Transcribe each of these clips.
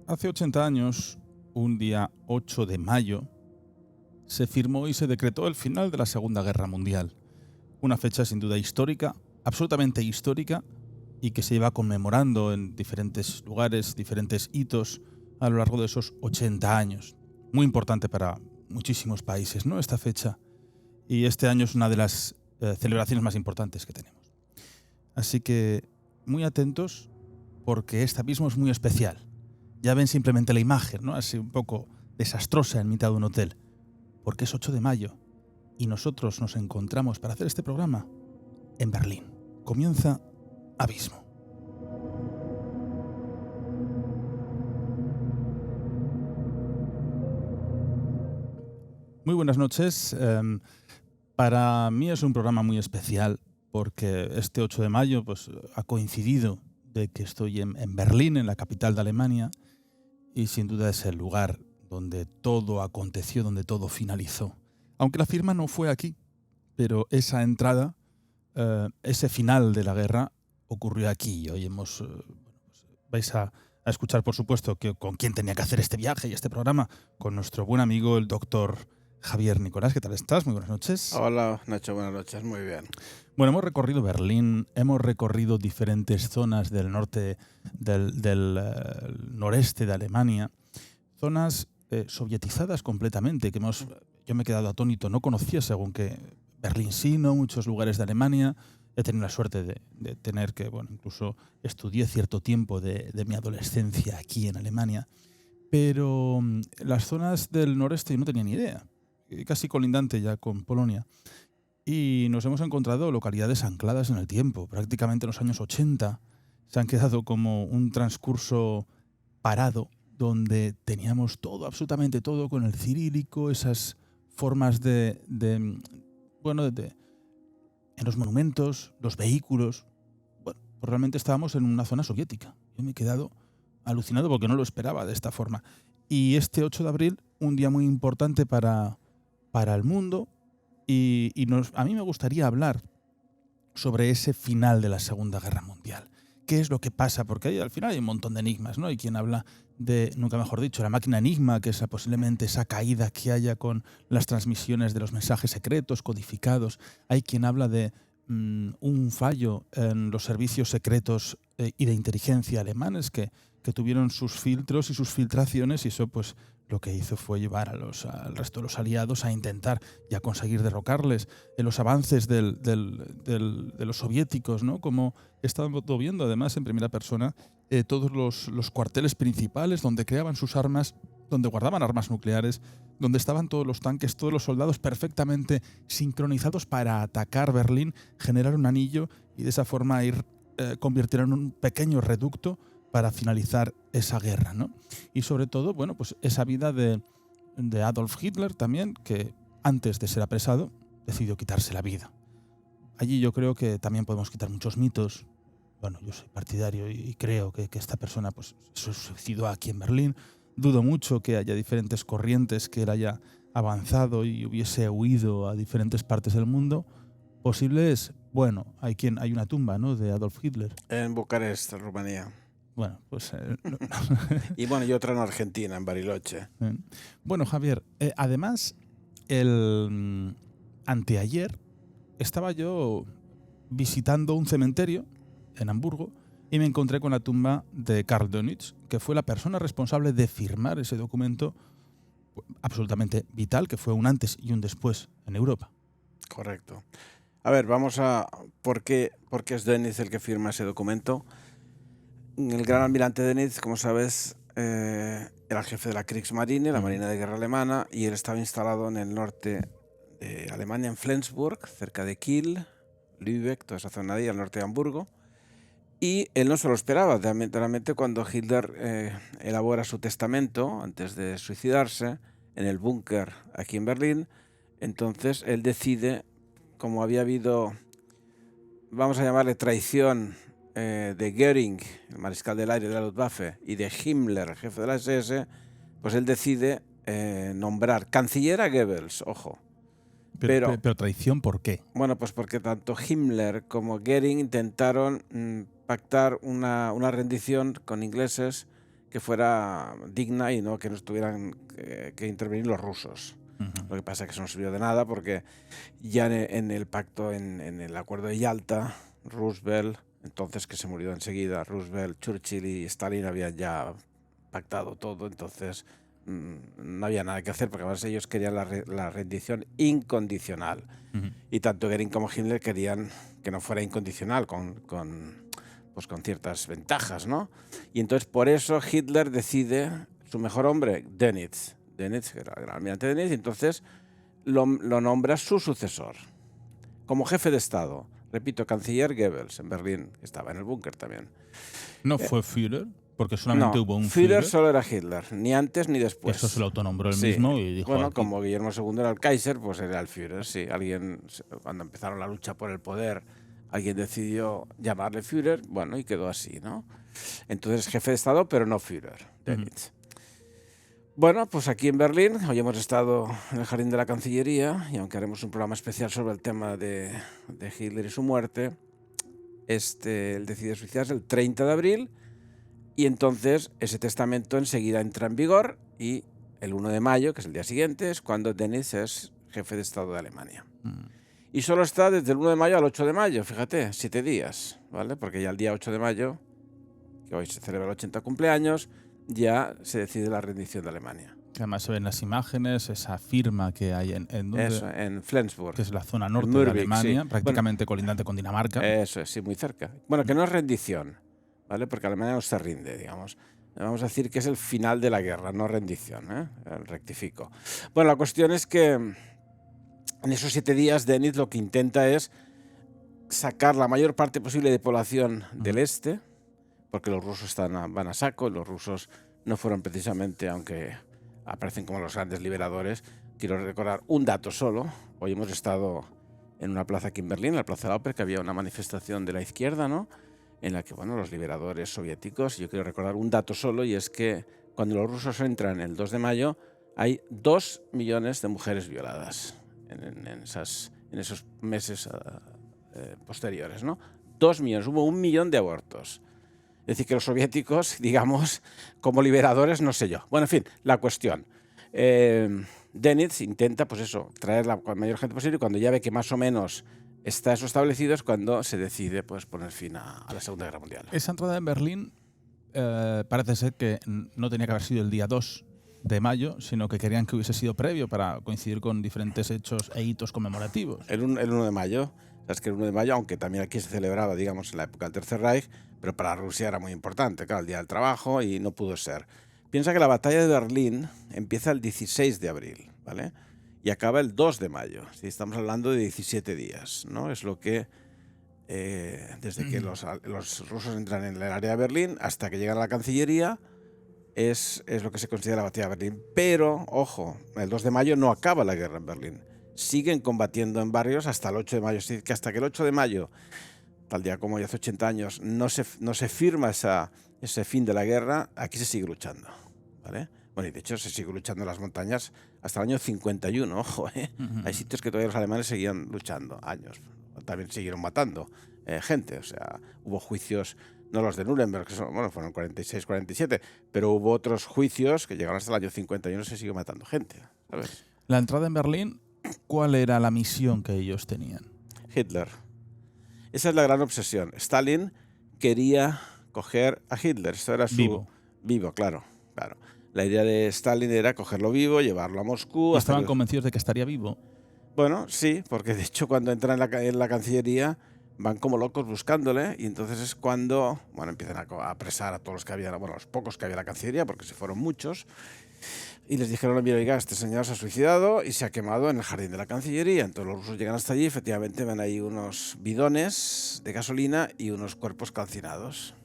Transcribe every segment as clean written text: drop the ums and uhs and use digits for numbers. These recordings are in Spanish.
Hace 80 años, un día 8 de mayo, se firmó y se decretó el final de la Segunda Guerra Mundial. Una fecha sin duda histórica, absolutamente histórica, y que se lleva conmemorando en diferentes lugares, diferentes hitos a lo largo de esos 80 años. Muy importante para muchísimos países, ¿no?, esta fecha. Y este año es una de las celebraciones más importantes que tenemos. Así que muy atentos, porque esta mismo es muy especial. Ya ven simplemente la imagen, ¿no?, así un poco desastrosa en mitad de un hotel, porque es 8 de mayo y nosotros nos encontramos para hacer este programa en Berlín. Comienza Abismo. Muy buenas noches. Para mí es un programa muy especial porque este 8 de mayo pues, ha coincidido de que estoy en Berlín, en la capital de Alemania, y sin duda es el lugar donde todo aconteció, donde todo finalizó. Aunque la firma no fue aquí, pero esa entrada, ese final de la guerra ocurrió aquí. Hoy vais a escuchar, por supuesto, con quién tenía que hacer este viaje y este programa, con nuestro buen amigo, el doctor Javier Nicolás. ¿Qué tal estás? Muy buenas noches. Hola, Nacho, buenas noches, muy bien. Bueno, hemos recorrido Berlín, hemos recorrido diferentes zonas del norte, del noreste de Alemania, zonas sovietizadas completamente, yo me he quedado atónito, no conocía según que Berlín sí, no muchos lugares de Alemania. He tenido la suerte de tener que, incluso estudié cierto tiempo de mi adolescencia aquí en Alemania, pero las zonas del noreste yo no tenía ni idea, casi colindante ya con Polonia. Y nos hemos encontrado localidades ancladas en el tiempo. Prácticamente en los años 80 se han quedado como un transcurso parado, donde teníamos todo, absolutamente todo, con el cirílico, esas formas en los monumentos, los vehículos. Bueno, pues realmente estábamos en una zona soviética. Yo me he quedado alucinado porque no lo esperaba de esta forma. Y este 8 de abril, un día muy importante para el mundo, a mí me gustaría hablar sobre ese final de la Segunda Guerra Mundial. ¿Qué es lo que pasa? Porque al final hay un montón de enigmas, ¿no? Hay quien habla de, nunca mejor dicho, la máquina Enigma, que es posiblemente esa caída que haya con las transmisiones de los mensajes secretos codificados. Hay quien habla de un fallo en los servicios secretos y de inteligencia alemanes que tuvieron sus filtros y sus filtraciones, y eso pues lo que hizo fue llevar al resto de los aliados a intentar y a conseguir derrocarles. En los avances de los soviéticos, ¿no?, como estamos viendo además en primera persona, todos los cuarteles principales donde creaban sus armas, donde guardaban armas nucleares, donde estaban todos los tanques, todos los soldados perfectamente sincronizados para atacar Berlín, generar un anillo y de esa forma convirtieron en un pequeño reducto para finalizar esa guerra, ¿no? Y sobre todo, pues esa vida de Adolf Hitler también, que antes de ser apresado decidió quitarse la vida. Allí yo creo que también podemos quitar muchos mitos. Bueno, yo soy partidario y creo que esta persona pues se suicidó aquí en Berlín. Dudo mucho que haya diferentes corrientes que él haya avanzado y hubiese huido a diferentes partes del mundo. Posible es, hay una tumba, ¿no?, de Adolf Hitler. En Bucarest, Rumanía. Bueno, pues... no. y otra en Argentina, en Bariloche. Bueno, Javier, además, anteayer estaba yo visitando un cementerio en Hamburgo y me encontré con la tumba de Karl Dönitz, que fue la persona responsable de firmar ese documento absolutamente vital, que fue un antes y un después en Europa. Correcto. A ver, vamos a... ¿Por qué es Dönitz el que firma ese documento? El gran almirante Dönitz, como sabes, era jefe de la Kriegsmarine, la Marina de Guerra alemana, y él estaba instalado en el norte de Alemania, en Flensburg, cerca de Kiel, Lübeck, toda esa zona de ahí, al norte de Hamburgo. Y él no se lo esperaba. Realmente cuando Hitler elabora su testamento, antes de suicidarse, en el búnker aquí en Berlín, entonces él decide, como había habido, vamos a llamarle traición, de Göring, el mariscal del aire de la Luftwaffe, y de Himmler, el jefe de la SS, pues él decide nombrar canciller a Goebbels, ojo. Pero traición, ¿por qué? Bueno, pues porque tanto Himmler como Göring intentaron pactar una rendición con ingleses que fuera digna y no que no tuvieran que intervenir los rusos. Lo que pasa es que eso no sirvió de nada porque ya en el pacto, en el acuerdo de Yalta, Roosevelt, entonces que se murió enseguida, Roosevelt, Churchill y Stalin habían ya pactado todo, entonces no había nada que hacer porque además ellos querían la rendición incondicional. Y tanto Goering como Hitler querían que no fuera incondicional, con ciertas ventajas, ¿no? Y entonces por eso Hitler decide, su mejor hombre, Dönitz, que era el almirante Dönitz, y entonces lo nombra su sucesor, como jefe de Estado. Repito, canciller Goebbels, en Berlín, que estaba en el búnker también. ¿No fue Führer? Porque solamente No, hubo un Führer solo era Hitler, ni antes ni después. Eso se lo autonombró él mismo y dijo... Bueno, aquí. como Guillermo II era el Kaiser, pues era el Führer, sí. Cuando empezaron la lucha por el poder, alguien decidió llamarle Führer, bueno, y quedó así, ¿no? Entonces, jefe de Estado, pero no Führer, Dönitz. Bueno, pues aquí en Berlín, hoy hemos estado en el Jardín de la Cancillería, y aunque haremos un programa especial sobre el tema de Hitler y su muerte, él decide suicidarse el 30 de abril, y entonces ese testamento enseguida entra en vigor, y el 1 de mayo, que es el día siguiente, es cuando Dönitz es jefe de Estado de Alemania. Y solo está desde el 1 de mayo al 8 de mayo, fíjate, 7 días, ¿vale? Porque ya el día 8 de mayo, que hoy se celebra el 80 cumpleaños, ya se decide la rendición de Alemania. Además se ven las imágenes, esa firma que hay en Flensburg. Que es la zona norte de Alemania, sí. Prácticamente colindante con Dinamarca. Eso es, sí, muy cerca. Bueno, que no es rendición, ¿vale? Porque Alemania no se rinde, digamos. Vamos a decir que es el final de la guerra, no rendición, ¿eh? Rectifico. Bueno, la cuestión es que en esos 7 días Dönitz lo que intenta es sacar la mayor parte posible de población del este, porque los rusos van a saco, los rusos no fueron precisamente, aunque aparecen como los grandes liberadores. Quiero recordar un dato solo. Hoy hemos estado en una plaza aquí en Berlín, en la Plaza de la Ópera, que había una manifestación de la izquierda, ¿no? En la que, bueno, los liberadores soviéticos, yo quiero recordar un dato solo, y es que cuando los rusos entran el 2 de mayo, hay 2 millones de mujeres violadas en esos meses posteriores, ¿no? 2 millones, hubo 1 millón de abortos. Es decir, que los soviéticos, digamos, como liberadores, no sé yo. Bueno, en fin, la cuestión. Dönitz intenta, pues eso, traer la mayor gente posible, y cuando ya ve que más o menos está eso establecido es cuando se decide, pues, poner fin a la Segunda Guerra Mundial. Esa entrada en Berlín parece ser que no tenía que haber sido el día 2 de mayo, sino que querían que hubiese sido previo para coincidir con diferentes hechos e hitos conmemorativos. El 1 de mayo, sabes que el 1 de mayo, aunque también aquí se celebraba, digamos, en la época del Tercer Reich, pero para Rusia era muy importante, claro, el Día del Trabajo, y no pudo ser. Piensa que la batalla de Berlín empieza el 16 de abril, ¿vale? Y acaba el 2 de mayo. ¿Sí? Estamos hablando de 17 días, ¿no? Es lo que, desde que los rusos entran en el área de Berlín hasta que llegan a la Cancillería, es lo que se considera la batalla de Berlín. Pero, ojo, el 2 de mayo no acaba la guerra en Berlín. Siguen combatiendo en barrios hasta el 8 de mayo. Es decir, que hasta que el 8 de mayo, tal día como hoy hace 80 años, no se firma ese fin de la guerra, aquí se sigue luchando, ¿vale? Bueno, y de hecho se sigue luchando en las montañas hasta el año 51, ojo, ¿eh? Hay sitios que todavía los alemanes seguían luchando años. También siguieron matando gente, o sea, hubo juicios, no los de Nuremberg, que fueron 46, 47, pero hubo otros juicios que llegaron hasta el año 51 y se siguió matando gente, ¿sabes? La entrada en Berlín, ¿cuál era la misión que ellos tenían? Hitler. Esa es la gran obsesión. Stalin quería coger a Hitler. Esto era su... Vivo, claro. La idea de Stalin era cogerlo vivo, llevarlo a Moscú... ¿Estaban convencidos de que estaría vivo? Bueno, sí, porque de hecho cuando entran en la Cancillería van como locos buscándole, y entonces es cuando empiezan a apresar a todos los que había, los pocos que había en la Cancillería, porque se fueron muchos, y les dijeron, mira, oiga, este señor se ha suicidado y se ha quemado en el jardín de la Cancillería. Entonces los rusos llegan hasta allí, efectivamente ven ahí unos bidones de gasolina y unos cuerpos calcinados.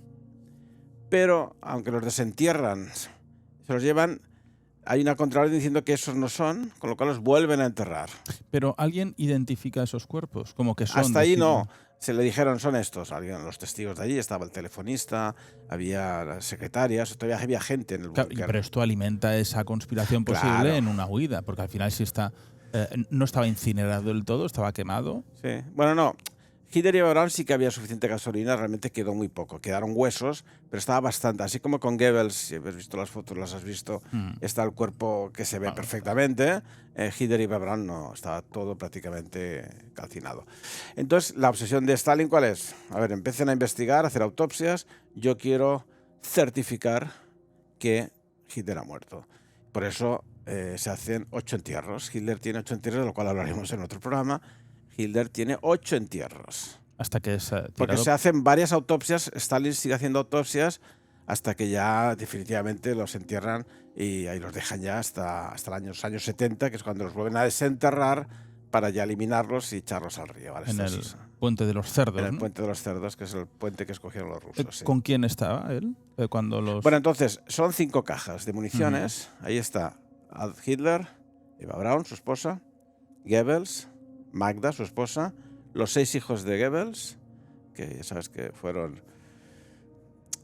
Pero, aunque los desentierran, se los llevan, hay una contraorden diciendo que esos no son, con lo cual los vuelven a enterrar. Pero ¿alguien identifica esos cuerpos? Como que son. Hasta ahí no. Se le dijeron, son estos. Los testigos de allí, estaba el telefonista, había las secretarias, todavía había gente en el búnker. Claro, pero esto alimenta esa conspiración posible en una huida, porque al final si no estaba incinerado del todo, estaba quemado. Sí. Bueno, no. Hitler y Eva Braun sí que había suficiente gasolina, realmente quedó muy poco. Quedaron huesos, pero estaba bastante. Así como con Goebbels, si has visto las fotos, las has visto, está el cuerpo que se ve perfectamente. Hitler y Eva Braun no, estaba todo prácticamente calcinado. Entonces, la obsesión de Stalin, ¿cuál es? A ver, empiecen a investigar, a hacer autopsias. Yo quiero certificar que Hitler ha muerto. Por eso se hacen 8 entierros. Hitler tiene 8 entierros, de lo cual hablaremos en otro programa. Hitler tiene 8 entierros. Hasta que es Porque se hacen varias autopsias, Stalin sigue haciendo autopsias hasta que ya definitivamente los entierran y ahí los dejan ya hasta los años 70, que es cuando los vuelven a desenterrar para ya eliminarlos y echarlos al río. ¿Vale? en el puente de los cerdos. En el ¿no? puente de los cerdos, que es el puente que escogieron los rusos. Sí. ¿Con quién estaba él? Cuando los... Bueno, entonces, son 5 cajas de municiones. Ahí está Adolf Hitler, Eva Braun, su esposa, Goebbels, Magda, su esposa, los 6 hijos de Goebbels, que ya sabes que fueron,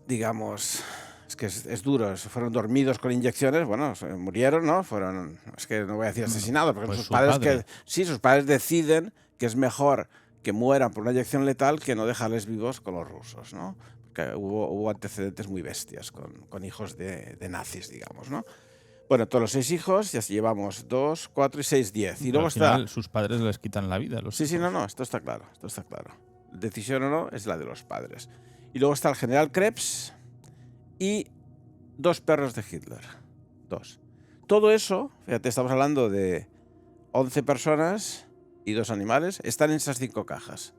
digamos, es que es duro, fueron dormidos con inyecciones, bueno, murieron, ¿no? Fueron, es que no voy a decir asesinados, porque pues sus su padres padre. sus padres deciden que es mejor que mueran por una inyección letal que no dejarles vivos con los rusos, ¿no? Porque hubo antecedentes muy bestias con hijos de nazis, digamos, ¿no? Bueno, todos los 6 hijos, ya llevamos 2, 4 y 6, 10. Y luego al final, sus padres les quitan la vida. Los Sí, hijos. no, esto está claro, esto está claro. Decisión o no es la de los padres. Y luego está el general Krebs y 2 perros de Hitler. 2. Todo eso, fíjate, estamos hablando de 11 personas y 2 animales, están en esas 5 cajas,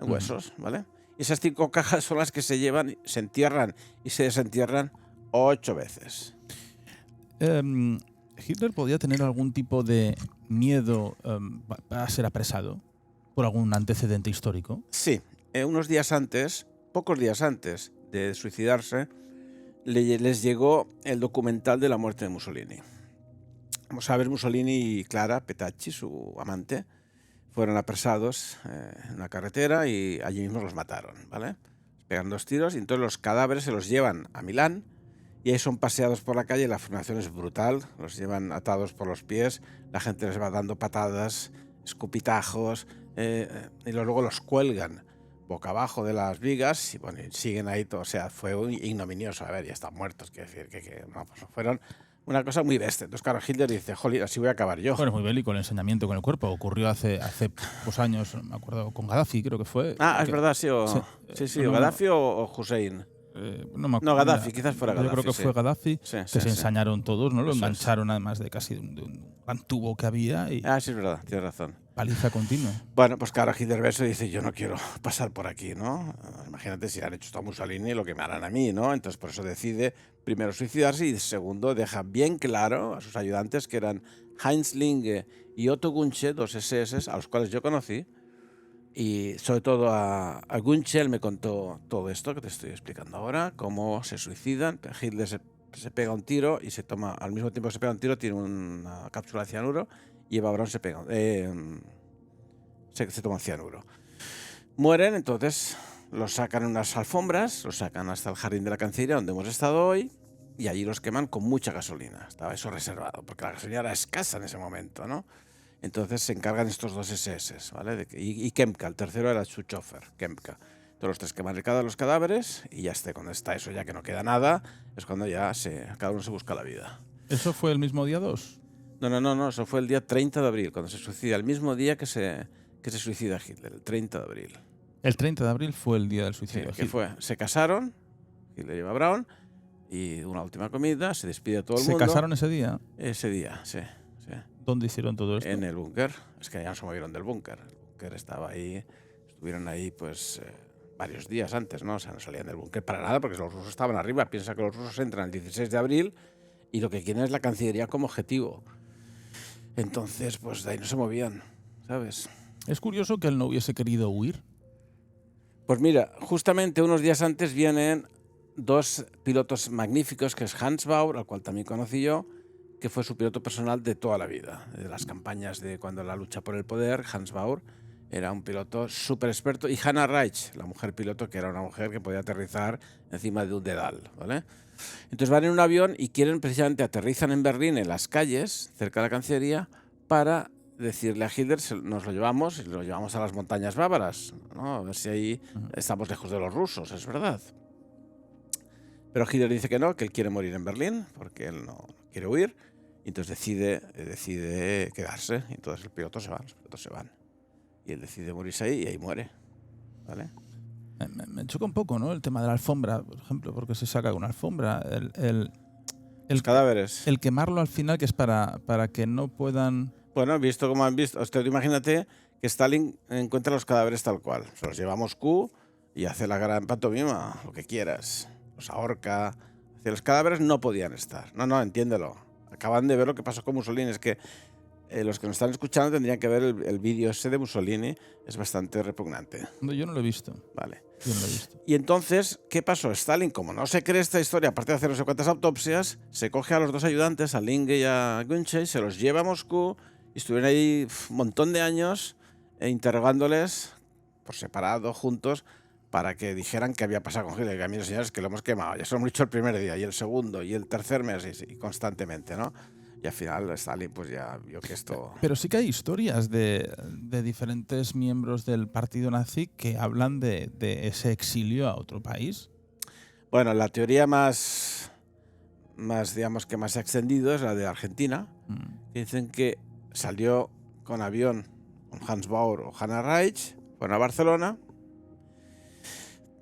en huesos, ¿vale? Y esas 5 cajas son las que se llevan, se entierran y se desentierran 8 veces. ¿Hitler podía tener algún tipo de miedo a ser apresado por algún antecedente histórico? Sí, unos días antes, pocos días antes de suicidarse, les llegó el documental de la muerte de Mussolini. Como sabes, Mussolini y Clara Petacci, su amante, fueron apresados en una carretera y allí mismo los mataron, ¿vale? Pegan 2 tiros y entonces los cadáveres se los llevan a Milán y ahí son paseados por la calle. La filmación es brutal, los llevan atados por los pies, la gente les va dando patadas, escupitajos, y luego los cuelgan boca abajo de las vigas y bueno, siguen ahí todo. O sea, fue ignominioso. A ver, ya están muertos, quiero decir que no, pues fueron una cosa muy bestia. Entonces, claro, Hitler dice, jolín, así voy a acabar yo. Bueno, es muy bélico el ensañamiento con el cuerpo. Ocurrió hace pues, años, me acuerdo, con Gaddafi, creo que fue. Es verdad, sí, sí, no, Gaddafi o Hussein. No, Gaddafi, quizás fuera Gaddafi. Yo creo que fue Gaddafi, que se ensañaron todos, ¿no? Lo Eso engancharon además de casi de un gran tubo que había y sí, es verdad, tienes razón. paliza continua. Bueno, pues claro, Hitler ve eso y dice, yo no quiero pasar por aquí, ¿no? Imagínate si han hecho esto a Mussolini, lo que me harán a mí, ¿no? Entonces por eso decide primero suicidarse y segundo deja bien claro a sus ayudantes, que eran Heinz Linge y Otto Gunche, 2 SS, a los cuales yo conocí, y sobre todo a Gunche, él me contó todo esto que te estoy explicando ahora, cómo se suicidan. Hitler se pega un tiro y se toma, al mismo tiempo que se pega un tiro, tiene una cápsula de cianuro y Eva Braun se pega, se toma cianuro. Mueren, entonces los sacan en unas alfombras, los sacan hasta el jardín de la Cancillería donde hemos estado hoy y allí los queman con mucha gasolina. Estaba eso reservado, porque la gasolina era escasa en ese momento, ¿no? Entonces se encargan estos 2 SS, ¿vale? Y Kempka, el tercero era su chofer, Kempka. Entonces los 3 queman los cadáveres y ya está, cuando está eso ya que no queda nada, es cuando ya cada uno se busca la vida. ¿Eso fue el mismo día 2? No, eso fue el día 30 de abril, cuando se suicida, el mismo día que se suicida Hitler, el 30 de abril. El 30 de abril fue el día del suicidio de Hitler. Se casaron, Hitler y Eva Braun, y una última comida, se despide todo el mundo. ¿Se casaron ese día? Ese día, sí. ¿Dónde hicieron todo esto? En el búnker. Es que ya no se movieron del búnker. El búnker estaba ahí, estuvieron ahí pues varios días antes, ¿no? O sea, no salían del búnker para nada porque los rusos estaban arriba. Piensa que los rusos entran el 16 de abril y lo que quieren es la Cancillería como objetivo. Entonces, pues de ahí no se movían, ¿sabes? Es curioso que él no hubiese querido huir. Pues mira, justamente unos días antes vienen 2 pilotos magníficos, que es Hans Baur, al cual también conocí yo, que fue su piloto personal de toda la vida, de las campañas de cuando la lucha por el poder. Hans Baur era un piloto súper experto, y Hannah Reich, la mujer piloto, que era una mujer que podía aterrizar encima de un dedal, ¿vale? Entonces van en un avión y quieren precisamente, aterrizan en Berlín, en las calles, cerca de la Cancillería, para decirle a Hitler, nos lo llevamos y lo llevamos a las montañas bávaras, ¿no? A ver si ahí estamos lejos de los rusos, es verdad. Pero Hitler dice que no, que él quiere morir en Berlín, porque él no quiere huir, y entonces decide quedarse, y entonces los pilotos se van. Y él decide morirse ahí y ahí muere, ¿vale? Me choca un poco, ¿no? El tema de la alfombra, por ejemplo, porque se saca una alfombra. Los cadáveres. El quemarlo al final, que es para que no puedan... Bueno, visto como han visto, imagínate que Stalin encuentra los cadáveres tal cual. Se los lleva a Moscú y hace la gran pantomima, lo que quieras. Los ahorca. Los cadáveres no podían estar. No, entiéndelo. Acaban de ver lo que pasó con Mussolini. Es que los que nos están escuchando tendrían que ver el vídeo ese de Mussolini. Es bastante repugnante. No, yo no lo he visto. Vale. Yo no lo he visto. Y entonces, ¿qué pasó? Stalin, como no se cree esta historia, aparte de hacer no sé cuántas autopsias, se coge a los dos ayudantes, a Linge y a Gunsche, se los lleva a Moscú y estuvieron ahí un montón de años interrogándoles por separado, juntos, para que dijeran qué había pasado con Hitler. Que a mí, los señores, que lo hemos quemado. Ya se lo hemos dicho el primer día, y el segundo, y el tercer mes, y constantemente, ¿no? Y al final Stalin pues ya vio que esto... Pero sí que hay historias de diferentes miembros del partido nazi que hablan de ese exilio a otro país. Bueno, la teoría más digamos que más extendido es la de Argentina. Dicen que salió con avión con Hans Bauer o Hannah Reich, fueron a Barcelona.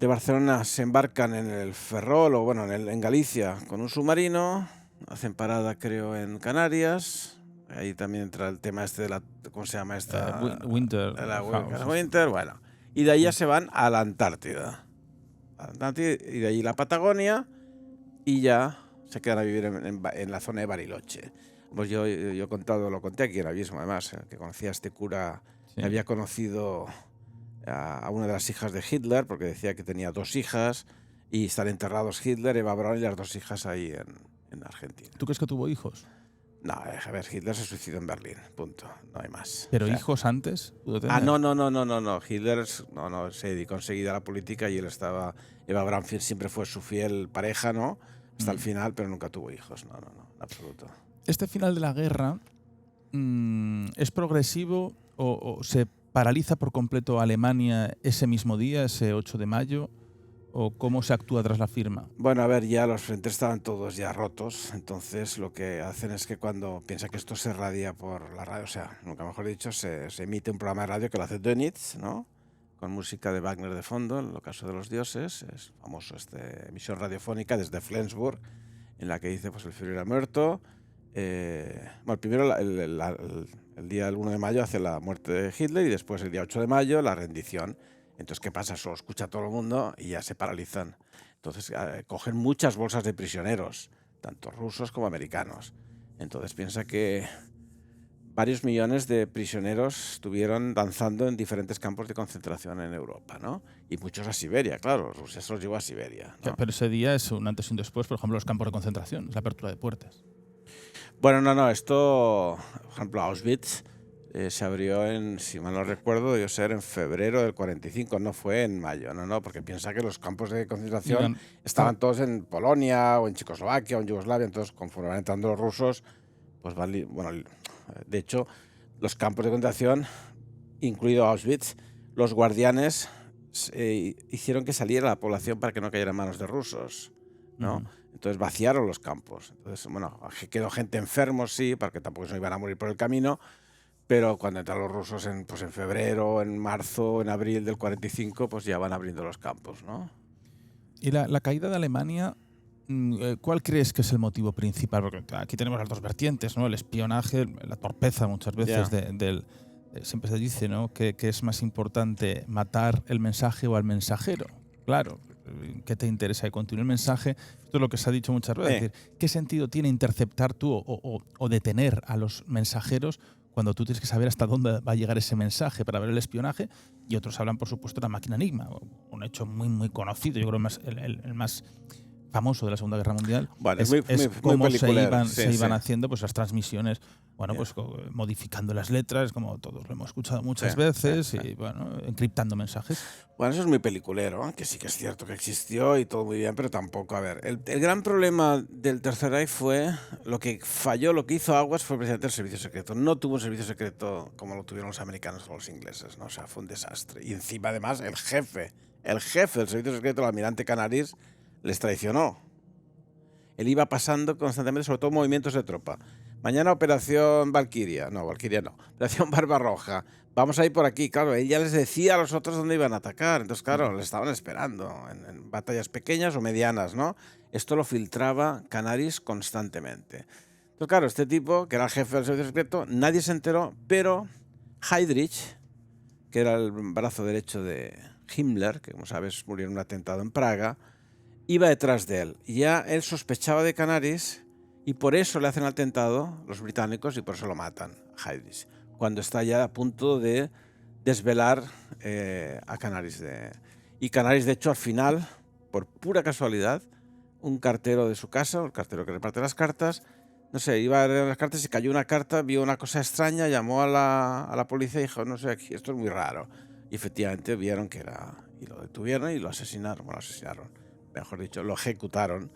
De Barcelona se embarcan en el Ferrol o bueno, en Galicia con un submarino. Hacen parada, creo, en Canarias. Ahí también entra el tema este de la... ¿Cómo se llama esta? Winter. Winter, bueno. Y de ahí ya se van a la Antártida. Y de allí la Patagonia. Y ya se quedan a vivir en la zona de Bariloche. Pues yo he contado, lo conté aquí en Abismo, además, que conocía a este cura. Sí. Había conocido a una de las hijas de Hitler, porque decía que tenía 2 hijas. Y están enterrados Hitler, Eva Braun y las 2 hijas ahí en Argentina. ¿Tú crees que tuvo hijos? No, a ver, Hitler se suicidó en Berlín, punto, no hay más. ¿Pero hijos antes pudo tener? No, Hitler se dedicó enseguida a la política y él estaba... Eva Braun siempre fue su fiel pareja, ¿no? Hasta el final, pero nunca tuvo hijos, no, en absoluto. ¿Este final de la guerra es progresivo o se paraliza por completo Alemania ese mismo día, ese 8 de mayo? ¿O cómo se actúa tras la firma? Bueno, a ver, ya los frentes estaban todos ya rotos, entonces lo que hacen es que cuando piensa que esto se radia por la radio, o sea, nunca mejor dicho, se emite un programa de radio que lo hace Dönitz, ¿no? Con música de Wagner de fondo, en el ocaso de los dioses, es famoso emisión radiofónica desde Flensburg, en la que dice, pues el Führer ha muerto. Bueno, primero el día 1 de mayo hace la muerte de Hitler y después el día 8 de mayo la rendición. Entonces, ¿qué pasa? Eso lo escucha todo el mundo y ya se paralizan. Entonces, cogen muchas bolsas de prisioneros, tanto rusos como americanos. Entonces, piensa que varios millones de prisioneros estuvieron danzando en diferentes campos de concentración en Europa, ¿no? Y muchos a Siberia, claro. Rusia se los llevó a Siberia, ¿no? Pero ese día es un antes y un después, por ejemplo, los campos de concentración, la apertura de puertas. Bueno, esto, por ejemplo, Auschwitz... se abrió si mal no recuerdo, debió ser en febrero del 45, no fue en mayo, no, porque piensa que los campos de concentración estaban todos en Polonia o en Checoslovaquia o en Yugoslavia, entonces conforme van entrando los rusos, pues bueno, de hecho, los campos de concentración, incluido Auschwitz, los guardianes hicieron que saliera la población para que no cayera en manos de rusos, ¿no? Entonces vaciaron los campos. Entonces, bueno, quedó gente enfermos, sí, porque tampoco se iban a morir por el camino. Pero cuando entran los rusos en febrero, en marzo, en abril del 45, pues ya van abriendo los campos, ¿no? Y la caída de Alemania, ¿cuál crees que es el motivo principal? Porque aquí tenemos las dos vertientes, ¿no? El espionaje, la torpeza muchas veces siempre se dice, ¿no? Que es más importante matar el mensaje o al mensajero. Claro, ¿qué te interesa que continúe el mensaje? Esto es lo que se ha dicho muchas veces. Es decir, ¿qué sentido tiene interceptar tú o detener a los mensajeros cuando tú tienes que saber hasta dónde va a llegar ese mensaje para ver el espionaje? Y otros hablan, por supuesto, de la máquina Enigma, un hecho muy, muy conocido, yo creo el más famoso de la Segunda Guerra Mundial, Vale, es muy cómo se peliculero. iban haciendo pues las transmisiones, bueno, Ya. pues modificando las letras, como todos lo hemos escuchado muchas Sí, veces, sí. y bueno, encriptando mensajes. Bueno, eso es muy peliculero, que sí que es cierto que existió y todo muy bien, pero tampoco, a ver, el gran problema del Tercer Reich fue lo que falló, lo que hizo aguas fue precisamente el servicio secreto. No tuvo un servicio secreto como lo tuvieron los americanos o los ingleses, ¿no? O sea, fue un desastre. Y encima, además, el jefe del servicio secreto, el almirante Canaris, les traicionó. Él iba pasando constantemente, sobre todo movimientos de tropa. Mañana Operación Valquiria. No, Valquiria no. Operación Barbarroja. Vamos a ir por aquí. Claro, él ya les decía a los otros dónde iban a atacar. Entonces, claro, le estaban esperando en batallas pequeñas o medianas, ¿no? Esto lo filtraba Canaris constantemente. Entonces, claro, este tipo, que era el jefe del servicio secreto, nadie se enteró, pero Heydrich, que era el brazo derecho de Himmler, que como sabes murió en un atentado en Praga, iba detrás de él. Ya él sospechaba de Canaris y por eso le hacen el atentado los británicos y por eso lo matan a Heydrich, cuando está ya a punto de desvelar a Canaris. Y Canaris, de hecho, al final, por pura casualidad, un cartero de su casa, el cartero que reparte las cartas, no sé, iba a leer las cartas y cayó una carta, vio una cosa extraña, llamó a la policía y dijo, no sé, esto es muy raro. Y efectivamente vieron que era... Y lo detuvieron y lo asesinaron. Bueno, lo asesinaron. Mejor dicho, lo ejecutaron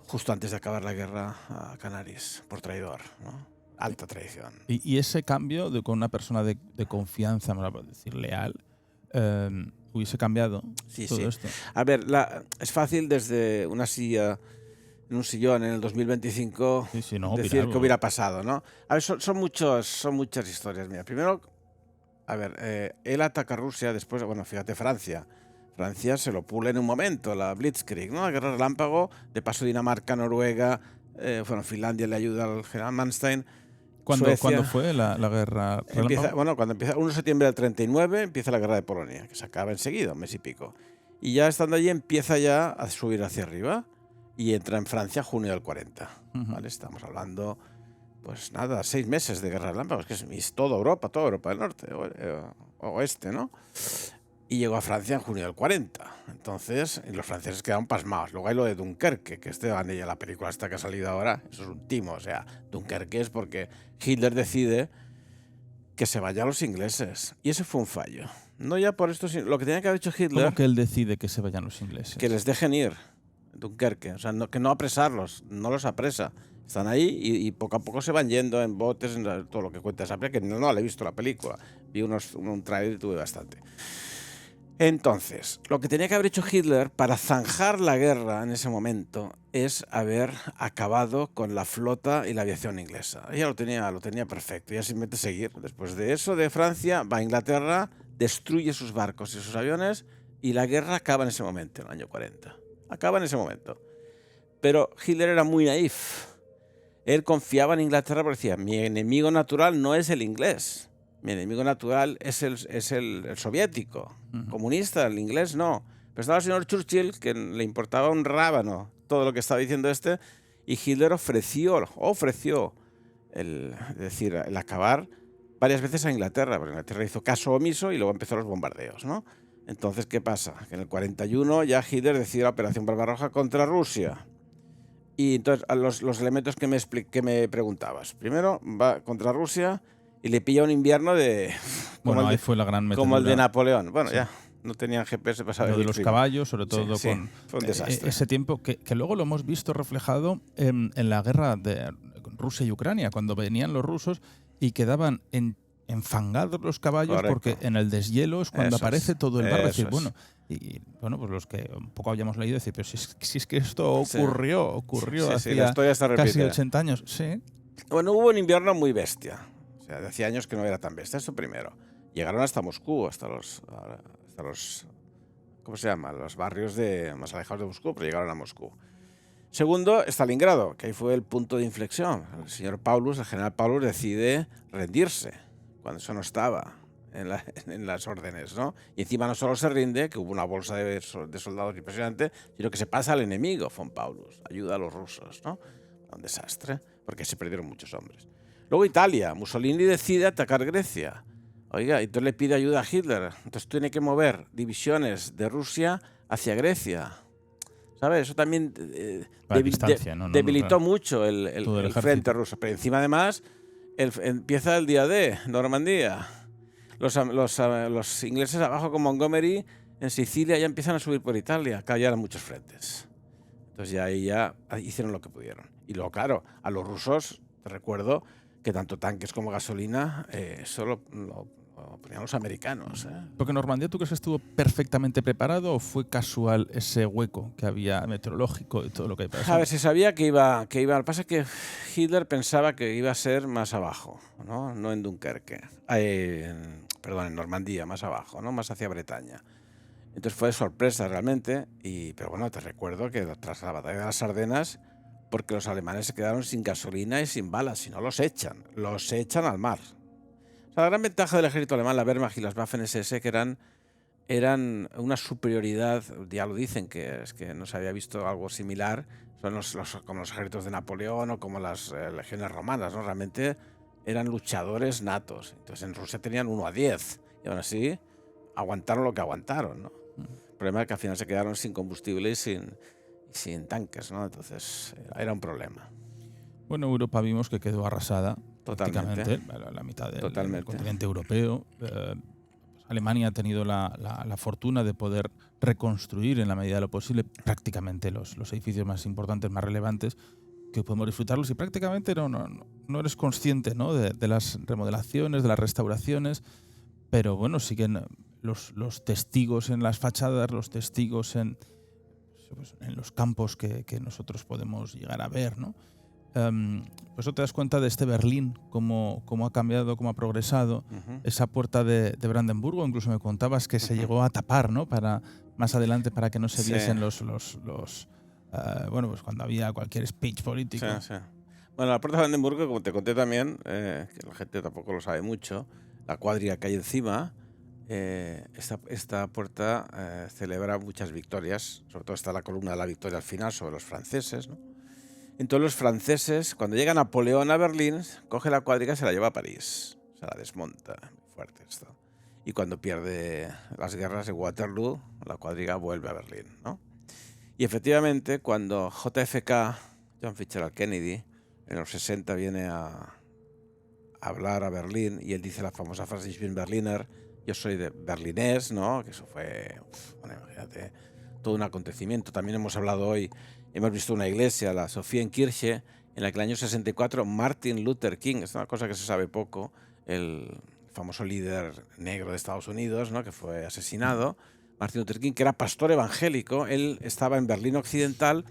justo antes de acabar la guerra a Canaris, por traidor, ¿no? Alta traición. Y ese cambio con una persona de confianza, vamos a decir, leal, hubiese cambiado todo esto. A ver, es fácil desde una silla, en un sillón en el 2025, decir que hubiera pasado, ¿no? A ver, son muchas historias. Mira, primero, a ver, él ataca a Rusia, después, bueno, fíjate, Francia se lo pule en un momento, la Blitzkrieg, ¿no? La guerra relámpago, de paso Dinamarca, Noruega, Finlandia le ayuda al general Manstein. ¿Cuándo fue la guerra relámpago? Cuando empieza, 1 de septiembre del 39, empieza la guerra de Polonia, que se acaba enseguida, un mes y pico. Y ya estando allí empieza ya a subir hacia arriba y entra en Francia junio del 40. ¿Vale? Estamos hablando, pues nada, 6 meses de guerra relámpago, que es toda Europa del norte, oeste, ¿no? Y llegó a Francia en junio del 40. Entonces, y los franceses quedaron pasmados. Luego hay lo de Dunkerque, que la película esta que ha salido ahora, eso es un timo. O sea, Dunkerque es porque Hitler decide que se vayan los ingleses. Y ese fue un fallo. No ya por esto, sino lo que tenía que haber hecho Hitler... ¿Cómo que él decide que se vayan los ingleses? Que les dejen ir, Dunkerque. O sea, que no apresarlos, no los apresa. Están ahí y poco a poco se van yendo en botes, en todo lo que cuenta esa película, que no le he visto la película. Vi un trailer y tuve bastante. Entonces, lo que tenía que haber hecho Hitler para zanjar la guerra en ese momento es haber acabado con la flota y la aviación inglesa. Ella lo tenía perfecto, ya simplemente seguir. Después de eso, de Francia, va a Inglaterra, destruye sus barcos y sus aviones y la guerra acaba en ese momento, en el año 40. Acaba en ese momento. Pero Hitler era muy naif. Él confiaba en Inglaterra porque decía, mi enemigo natural no es el inglés. Mi enemigo natural es el soviético, comunista, el inglés no. Pero estaba el señor Churchill, que le importaba un rábano todo lo que estaba diciendo y Hitler ofreció el acabar varias veces a Inglaterra, porque Inglaterra hizo caso omiso y luego empezó los bombardeos, ¿no? Entonces, ¿qué pasa? Que en el 41 ya Hitler decide la Operación Barbarroja contra Rusia. Y entonces, los elementos que me preguntabas. Primero, va contra Rusia... Y le pilla un invierno ahí fue la gran como el de Napoleón. Bueno, sí. Ya no tenían GPS para saber. Lo de los caballos, sobre todo fue un desastre. Ese tiempo que luego lo hemos visto reflejado en la guerra de Rusia y Ucrania, cuando venían los rusos y quedaban enfangados los caballos. Correcto. Porque en el deshielo es cuando aparece todo el barro. Decir, pues los que un poco habíamos leído, decir, pero si es que esto ocurrió hace casi 80 años. Sí. Bueno, hubo un invierno muy bestia. O sea, de hacía años que no era tan bestia. Esto primero. Llegaron hasta Moscú, hasta los ¿cómo se llama? Los barrios más alejados de Moscú, pero llegaron a Moscú. Segundo, Stalingrado, que ahí fue el punto de inflexión. El general Paulus decide rendirse, cuando eso no estaba en las órdenes, ¿no? Y encima no solo se rinde, que hubo una bolsa de soldados impresionante, sino que se pasa al enemigo, von Paulus. Ayuda a los rusos, ¿no? Un desastre, porque se perdieron muchos hombres. Luego Italia. Mussolini decide atacar Grecia. Oiga, entonces le pide ayuda a Hitler. Entonces tiene que mover divisiones de Rusia hacia Grecia. ¿sabes? Eso también Para distancia, debilitó claro. mucho el frente ruso. Pero encima, además, empieza el día D, Normandía. Los ingleses abajo con Montgomery en Sicilia ya empiezan a subir por Italia. Acá ya eran muchos frentes. Entonces ahí ya hicieron lo que pudieron. Y luego, claro, a los rusos, te recuerdo que tanto tanques como gasolina eso lo ponían los americanos. Porque Normandía, ¿tú crees que estuvo perfectamente preparado o fue casual ese hueco que había meteorológico y todo lo que hay pasado? A ver, se sabía que iba. Lo que pasa es que Hitler pensaba que iba a ser más abajo, no en Dunkerque. Perdón, en Normandía, más abajo, ¿no? Más hacia Bretaña. Entonces fue de sorpresa realmente, pero bueno, te recuerdo que tras la batalla de las Ardenas, porque los alemanes se quedaron sin gasolina y sin balas, si no los echan al mar. O sea, la gran ventaja del ejército alemán, la Wehrmacht y las Waffen-SS, que eran una superioridad, ya lo dicen, que es que no se había visto algo similar, son como los ejércitos de Napoleón o como las legiones romanas, ¿no? Realmente eran luchadores natos. Entonces en Rusia tenían 1 a 10 y aún así aguantaron lo que aguantaron, ¿no? El problema es que al final se quedaron sin combustible y sin tanques, ¿no? Entonces era un problema. Bueno, Europa vimos que quedó arrasada. Totalmente. Prácticamente, la mitad del Totalmente. continente europeo. Alemania ha tenido la fortuna de poder reconstruir en la medida de lo posible prácticamente los edificios más importantes, más relevantes, que podemos disfrutarlos y prácticamente no eres consciente, ¿no? de las remodelaciones, de las restauraciones, pero bueno, siguen los testigos en las fachadas, los testigos en los campos que nosotros podemos llegar a ver, ¿no? Pues te das cuenta de este Berlín, cómo ha cambiado, cómo ha progresado. Esa puerta de Brandenburgo, incluso me contabas que se llegó a tapar, ¿no? Para más adelante, para que no se viesen bueno, pues cuando había cualquier speech político. Sí. Bueno, la puerta de Brandenburgo, como te conté también, que la gente tampoco lo sabe mucho, la cuadriga que hay encima, esta puerta celebra muchas victorias. Sobre todo está la columna de la victoria al final sobre los franceses, ¿no? Entonces los franceses, cuando llega Napoleón a Berlín, coge la cuadriga y se la lleva a París. Se la desmonta. Muy fuerte esto. Y cuando pierde las guerras de Waterloo, la cuadriga vuelve a Berlín, ¿no? Y efectivamente, cuando JFK, John Fitzgerald Kennedy, en los 60 viene a hablar a Berlín y él dice la famosa frase "Ich bin Berliner", yo soy de berlinés, ¿no? Que eso fue, bueno, imagínate, todo un acontecimiento. También hemos hablado hoy, hemos visto una iglesia, la Sophistenkirche, en la que en el año 64 Martin Luther King, es una cosa que se sabe poco, el famoso líder negro de Estados Unidos, ¿no? Que fue asesinado, Martin Luther King, que era pastor evangélico, él estaba en Berlín Occidental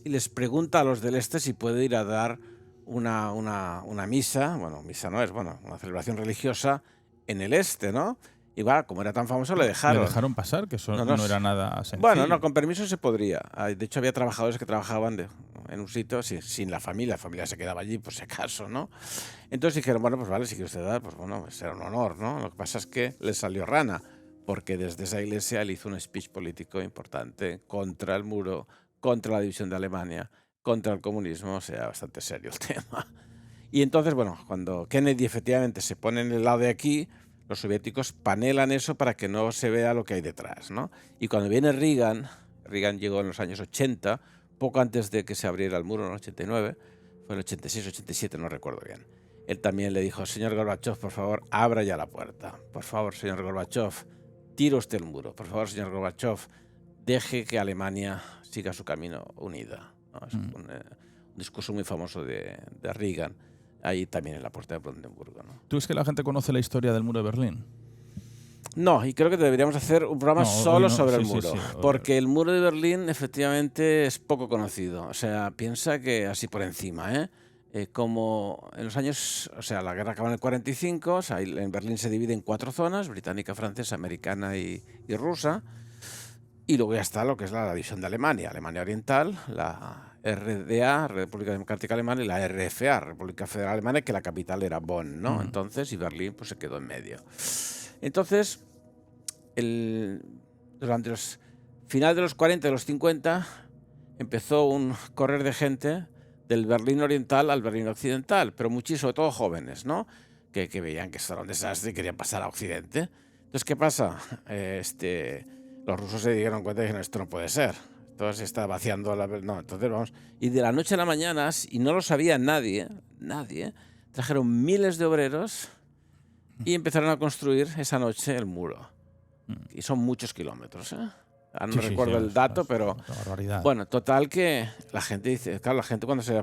y les pregunta a los del este si puede ir a dar una misa, bueno, misa no es, bueno, una celebración religiosa en el este, ¿no? Igual, como era tan famoso, le dejaron. Le dejaron pasar, que eso no era nada sencillo. Bueno, no, con permiso se podría. De hecho, había trabajadores que trabajaban en un sitio sin la familia se quedaba allí por si acaso, ¿no? Entonces dijeron, bueno, pues vale, si quiere usted dar, pues bueno, será un honor, ¿no? Lo que pasa es que le salió rana, porque desde esa iglesia él hizo un speech político importante contra el muro, contra la división de Alemania, contra el comunismo, o sea, bastante serio el tema. Y entonces, bueno, cuando Kennedy efectivamente se pone en el lado de aquí, los soviéticos panelan eso para que no se vea lo que hay detrás, ¿no? Y cuando viene Reagan llegó en los años 80, poco antes de que se abriera el muro, en el 89, fue en el 86, 87, no recuerdo bien. Él también le dijo, señor Gorbachev, por favor, abra ya la puerta. Por favor, señor Gorbachev, tire usted el muro. Por favor, señor Gorbachev, deje que Alemania siga su camino unida, ¿no? Es un discurso muy famoso de Reagan, ahí también en la puerta de Brandenburgo, ¿no? ¿Tú es que la gente conoce la historia del muro de Berlín? No, y creo que deberíamos hacer un programa solo sobre el muro, porque el muro de Berlín efectivamente es poco conocido. O sea, piensa que así por encima, como en los años, o sea, la guerra acaba en el 45, o sea, en Berlín se divide en 4 zonas, británica, francesa, americana y rusa, y luego ya está lo que es la división de Alemania, Alemania Oriental, la RDA, República Democrática Alemana, y la RFA, República Federal Alemana, que la capital era Bonn, ¿no? Entonces, y Berlín pues se quedó en medio. Entonces, durante los finales de los 40 y los 50, empezó un correr de gente del Berlín Oriental al Berlín Occidental, pero muchísimo, sobre todo jóvenes, ¿no? Que veían que esto era un desastre y querían pasar a Occidente. Entonces, ¿qué pasa? Los rusos se dieron cuenta y dijeron, esto no puede ser. Entonces está vaciando no, entonces vamos. Y de la noche a la mañana, y no lo sabía nadie, trajeron miles de obreros y empezaron a construir esa noche el muro. Y son muchos kilómetros, ¿eh? No recuerdo el dato, pero bueno, total que la gente dice, claro, la gente cuando se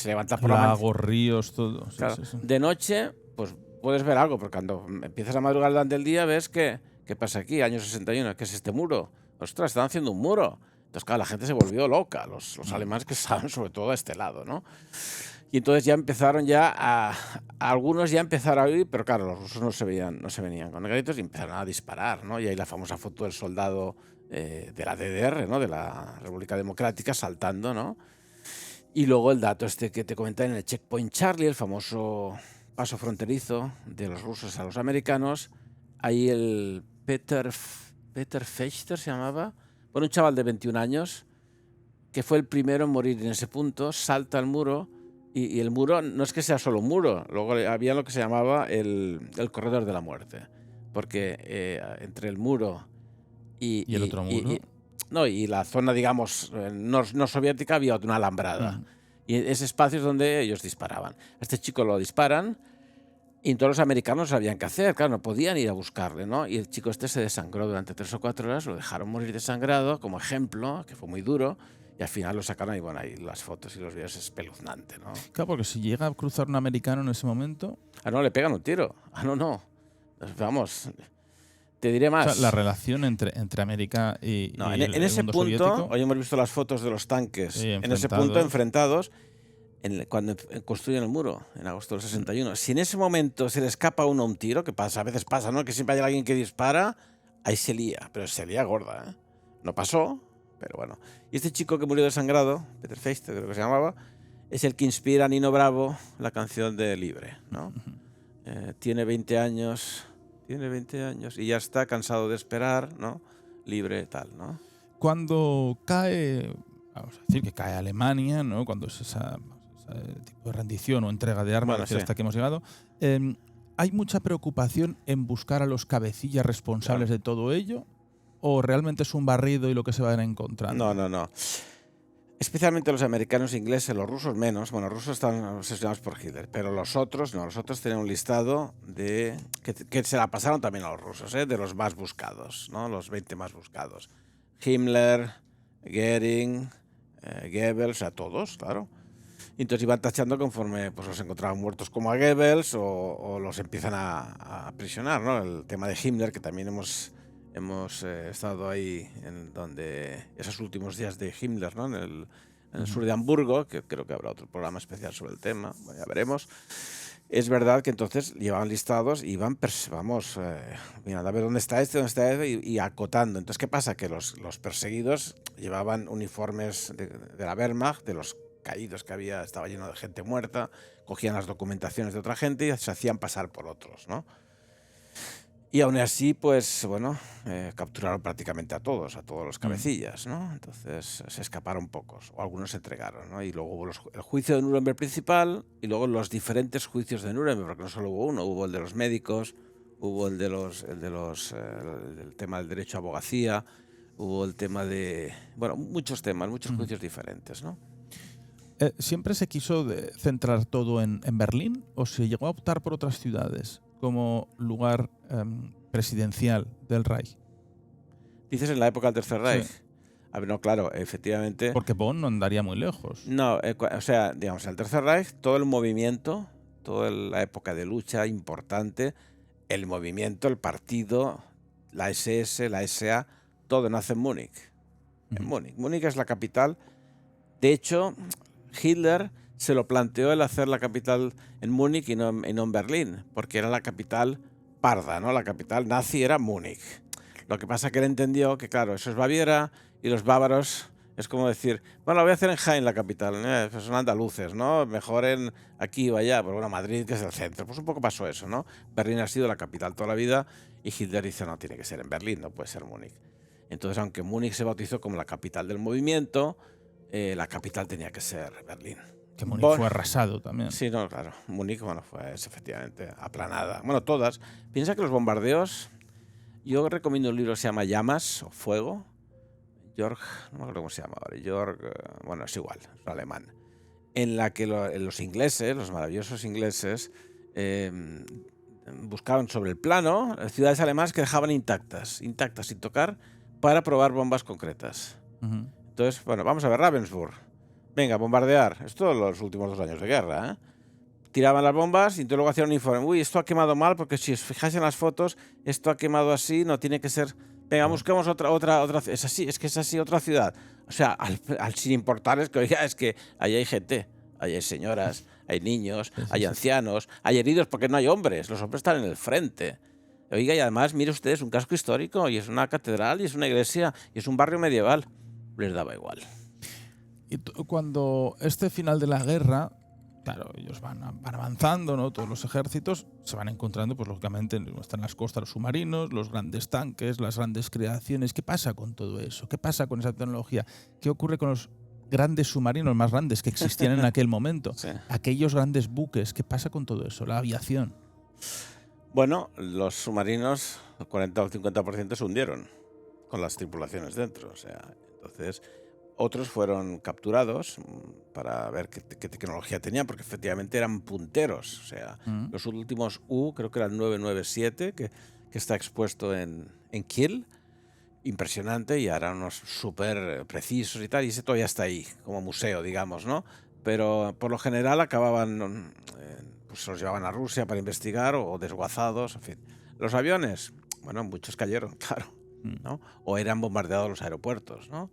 levanta por la mañana, lagos, ríos, todo. Sí, claro, sí. de noche, pues puedes ver algo, porque cuando empiezas a madrugar durante el día ves que ¿qué pasa aquí? Año 61, ¿qué es este muro? Ostras, están haciendo un muro. Entonces, claro, la gente se volvió loca, los alemanes que estaban sobre todo a este lado, ¿no? Y entonces ya empezaron algunos ya empezaron a oír, pero claro, los rusos no se venían con negritos y empezaron a disparar, ¿no? Y ahí la famosa foto del soldado de la DDR, ¿no? De la República Democrática, saltando, ¿no? Y luego el dato que te comenté en el Checkpoint Charlie, el famoso paso fronterizo de los rusos a los americanos, ahí el Peter Fechter se llamaba, bueno, un chaval de 21 años, que fue el primero en morir en ese punto, salta al muro, y el muro no es que sea solo un muro, luego había lo que se llamaba el corredor de la muerte, porque entre el muro y el otro muro. Y la zona, digamos, no soviética, había una alambrada. Y ese espacio es donde ellos disparaban. A este chico lo disparan y todos los americanos sabían qué hacer. Claro, no podían ir a buscarle, ¿no? Y el chico este se desangró durante 3 o 4 horas, lo dejaron morir desangrado como ejemplo, que fue muy duro. Y al final lo sacaron y bueno, ahí las fotos y los vídeos es espeluznante, ¿no? Claro, porque si llega a cruzar un americano en ese momento... No, le pegan un tiro. No. Vamos... Te diré más. O sea, la relación entre América y en ese mundo punto, soviético, hoy hemos visto las fotos de los tanques, en ese punto enfrentados, cuando construyen el muro, en agosto del 61. Si en ese momento se le escapa a uno un tiro, que pasa, a veces pasa, ¿no? Que siempre hay alguien que dispara, ahí se lía, pero se lía gorda, ¿eh? No pasó, pero bueno. Y este chico que murió desangrado, Peter Feiste, creo que se llamaba, es el que inspira a Nino Bravo la canción de Libre, ¿no? Tiene 20 años y ya está cansado de esperar, ¿no? Libre, tal, ¿no? Cuando cae, vamos a decir que cae Alemania, ¿no? Cuando es ese tipo de rendición o entrega de armas, bueno, sí, hasta que hemos llegado, ¿hay mucha preocupación en buscar a los cabecillas responsables de todo ello? ¿O realmente es un barrido y lo que se van encontrando? No. Especialmente los americanos e ingleses, los rusos menos. Bueno, los rusos están obsesionados por Hitler, pero los otros no. Los otros tienen un listado que se la pasaron también a los rusos, de los más buscados, ¿no? Los 20 más buscados. Himmler, Goering, Goebbels, a todos, claro. Y entonces iban tachando conforme pues, los encontraban muertos como a Goebbels o los empiezan a aprisionar, ¿no? El tema de Himmler, que también hemos estado ahí en donde esos últimos días de Himmler, ¿no? En el sur de Hamburgo, que creo que habrá otro programa especial sobre el tema, bueno, ya veremos. Es verdad que entonces llevaban listados y iban, mirando a ver dónde está este y acotando. Entonces, ¿qué pasa? Que los perseguidos llevaban uniformes de la Wehrmacht, de los caídos que había, estaba lleno de gente muerta, cogían las documentaciones de otra gente y se hacían pasar por otros, ¿no? Y aún así, pues bueno, capturaron prácticamente a todos los cabecillas, ¿no? Entonces se escaparon pocos, o algunos se entregaron, ¿no? Y luego hubo el juicio de Nuremberg principal y luego los diferentes juicios de Nuremberg, porque no solo hubo uno, hubo el de los médicos, hubo el tema del derecho a abogacía, hubo el tema de, bueno, muchos temas, muchos juicios diferentes, ¿no? ¿Siempre se quiso centrar todo en Berlín o se llegó a optar por otras ciudades como lugar presidencial del Reich? ¿Dices en la época del Tercer Reich? Sí. A ver, no, claro, efectivamente. Porque Bonn no andaría muy lejos. No, o sea, digamos, en el Tercer Reich, todo el movimiento, toda la época de lucha importante, el movimiento, el partido, la SS, la SA, todo nace en Múnich. En Múnich. Múnich es la capital. De hecho, Hitler se lo planteó el hacer la capital en Múnich y no en Berlín, porque era la capital parda, ¿no? La capital nazi era Múnich. Lo que pasa es que él entendió que, claro, eso es Baviera y los bávaros es como decir, bueno, lo voy a hacer en Jaén, la capital, pues son andaluces, ¿no? Mejor en aquí o allá, pero bueno, Madrid, que es el centro. Pues un poco pasó eso, ¿no? Berlín ha sido la capital toda la vida y Hitler dice, no, tiene que ser en Berlín, no puede ser Múnich. Entonces, aunque Múnich se bautizó como la capital del movimiento, la capital tenía que ser Berlín. Que Múnich fue arrasado también. Sí, no, claro. Múnich, bueno, fue efectivamente aplanada. Bueno, todas. Piensa que los bombardeos... Yo recomiendo un libro que se llama Llamas o Fuego. Georg, no me acuerdo cómo se llama ahora, bueno, es igual, es alemán, en la que los ingleses, los maravillosos ingleses, buscaban sobre el plano ciudades alemanas que dejaban intactas sin tocar, para probar bombas concretas. Ujú. Entonces, bueno, vamos a ver Ravensburg. Venga, bombardear. Esto los últimos 2 años de guerra, ¿eh? Tiraban las bombas y entonces luego hacían un informe. Uy, esto ha quemado mal, porque si os fijáis en las fotos, esto ha quemado así, no tiene que ser. Venga, busquemos otra. Es así, es que es así, otra ciudad. O sea, al sin importarles que, oiga, es que ahí hay gente, ahí hay señoras, hay niños, Sí, sí, hay sí. ancianos, hay heridos porque no hay hombres. Los hombres están en el frente. Oiga, y además, mire usted, es un casco histórico, y es una catedral, y es una iglesia, y es un barrio medieval. Les daba igual. Y cuando este final de la guerra, claro, ellos van avanzando, ¿no? Todos los ejércitos se van encontrando, pues lógicamente, están en las costas los submarinos, los grandes tanques, las grandes creaciones. ¿Qué pasa con todo eso? ¿Qué pasa con esa tecnología? ¿Qué ocurre con los grandes submarinos más grandes que existían en aquel momento? Sí. Aquellos grandes buques, ¿qué pasa con todo eso? La aviación. Bueno, los submarinos, el 40 o el 50% se hundieron con las tripulaciones dentro. O sea, entonces otros fueron capturados para ver qué tecnología tenían, porque efectivamente eran punteros. O sea, los últimos creo que era el 997, que está expuesto en Kiel. Impresionante, y ahora unos súper precisos y tal, y ese todavía está ahí, como museo, digamos, ¿no? Pero por lo general acababan, pues se los llevaban a Rusia para investigar, o desguazados, en fin. Los aviones, bueno, muchos cayeron, claro, ¿no? O eran bombardeados los aeropuertos, ¿no?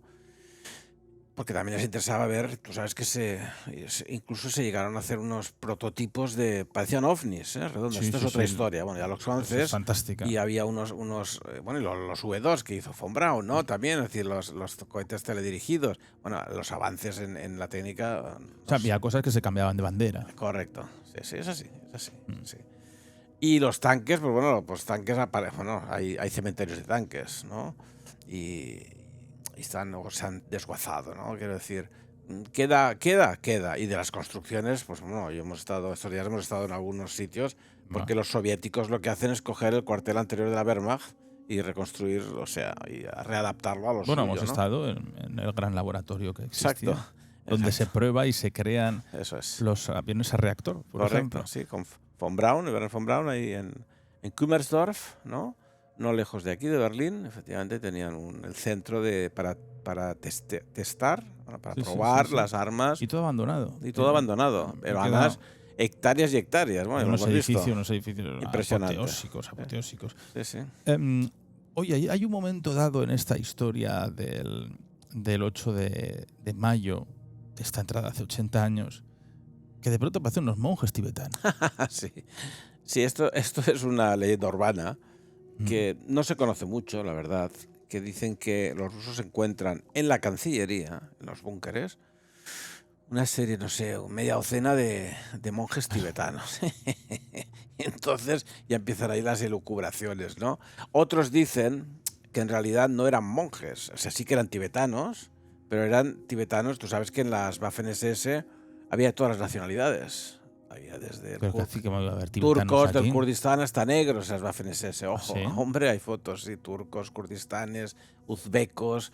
Porque también les interesaba ver, tú sabes que incluso se llegaron a hacer unos prototipos parecían ovnis, redondos. Sí, Esto sí, es otra sí. historia. Bueno, ya los Es conoces. fantástica. Y había bueno, y los V2 que hizo von Braun, ¿no? También, es decir, los cohetes teledirigidos. Bueno, los avances en la técnica. O sea, había cosas que se cambiaban de bandera. Correcto. Sí, es así. Sí. Y los tanques, pues bueno, tanques, bueno, hay cementerios de tanques, ¿no? Y se han desguazado, ¿no? Quiero decir, queda. Y de las construcciones, pues bueno, estos días hemos estado en algunos sitios, porque los soviéticos lo que hacen es coger el cuartel anterior de la Wehrmacht y reconstruir, o sea, y readaptarlo a los Bueno, suyo, hemos ¿no? estado en el gran laboratorio que existía. Exacto. Donde se prueba y se crean Eso es. los aviones a reactor, por Correcto, ejemplo. sí, con von Braun, Werner von Braun, ahí en Kümmersdorf, ¿no? No lejos de aquí, de Berlín. Efectivamente tenían el centro para testar, para probar las armas. Y todo abandonado. Y todo abandonado. Pero además, hectáreas y hectáreas. Bueno, unos edificios impresionantes. Apoteósicos. Sí. Oye, hay un momento dado en esta historia del 8 de mayo, de esta entrada hace 80 años, que de pronto parecen unos monjes tibetanos. Sí, esto es una leyenda urbana que no se conoce mucho, la verdad, que dicen que los rusos encuentran en la Cancillería, en los búnkeres, una serie, no sé, media docena de monjes tibetanos. Entonces ya empiezan ahí las elucubraciones, ¿no? Otros dicen que en realidad no eran monjes, o sea, sí que eran tibetanos, pero eran tibetanos. Tú sabes que en las Waffen-SS había de todas las nacionalidades. Había desde turcos del Kurdistán hasta negros, las Waffen-SS. Ojo, ¿sí? Hombre, hay fotos, sí, turcos, kurdistanes, uzbecos,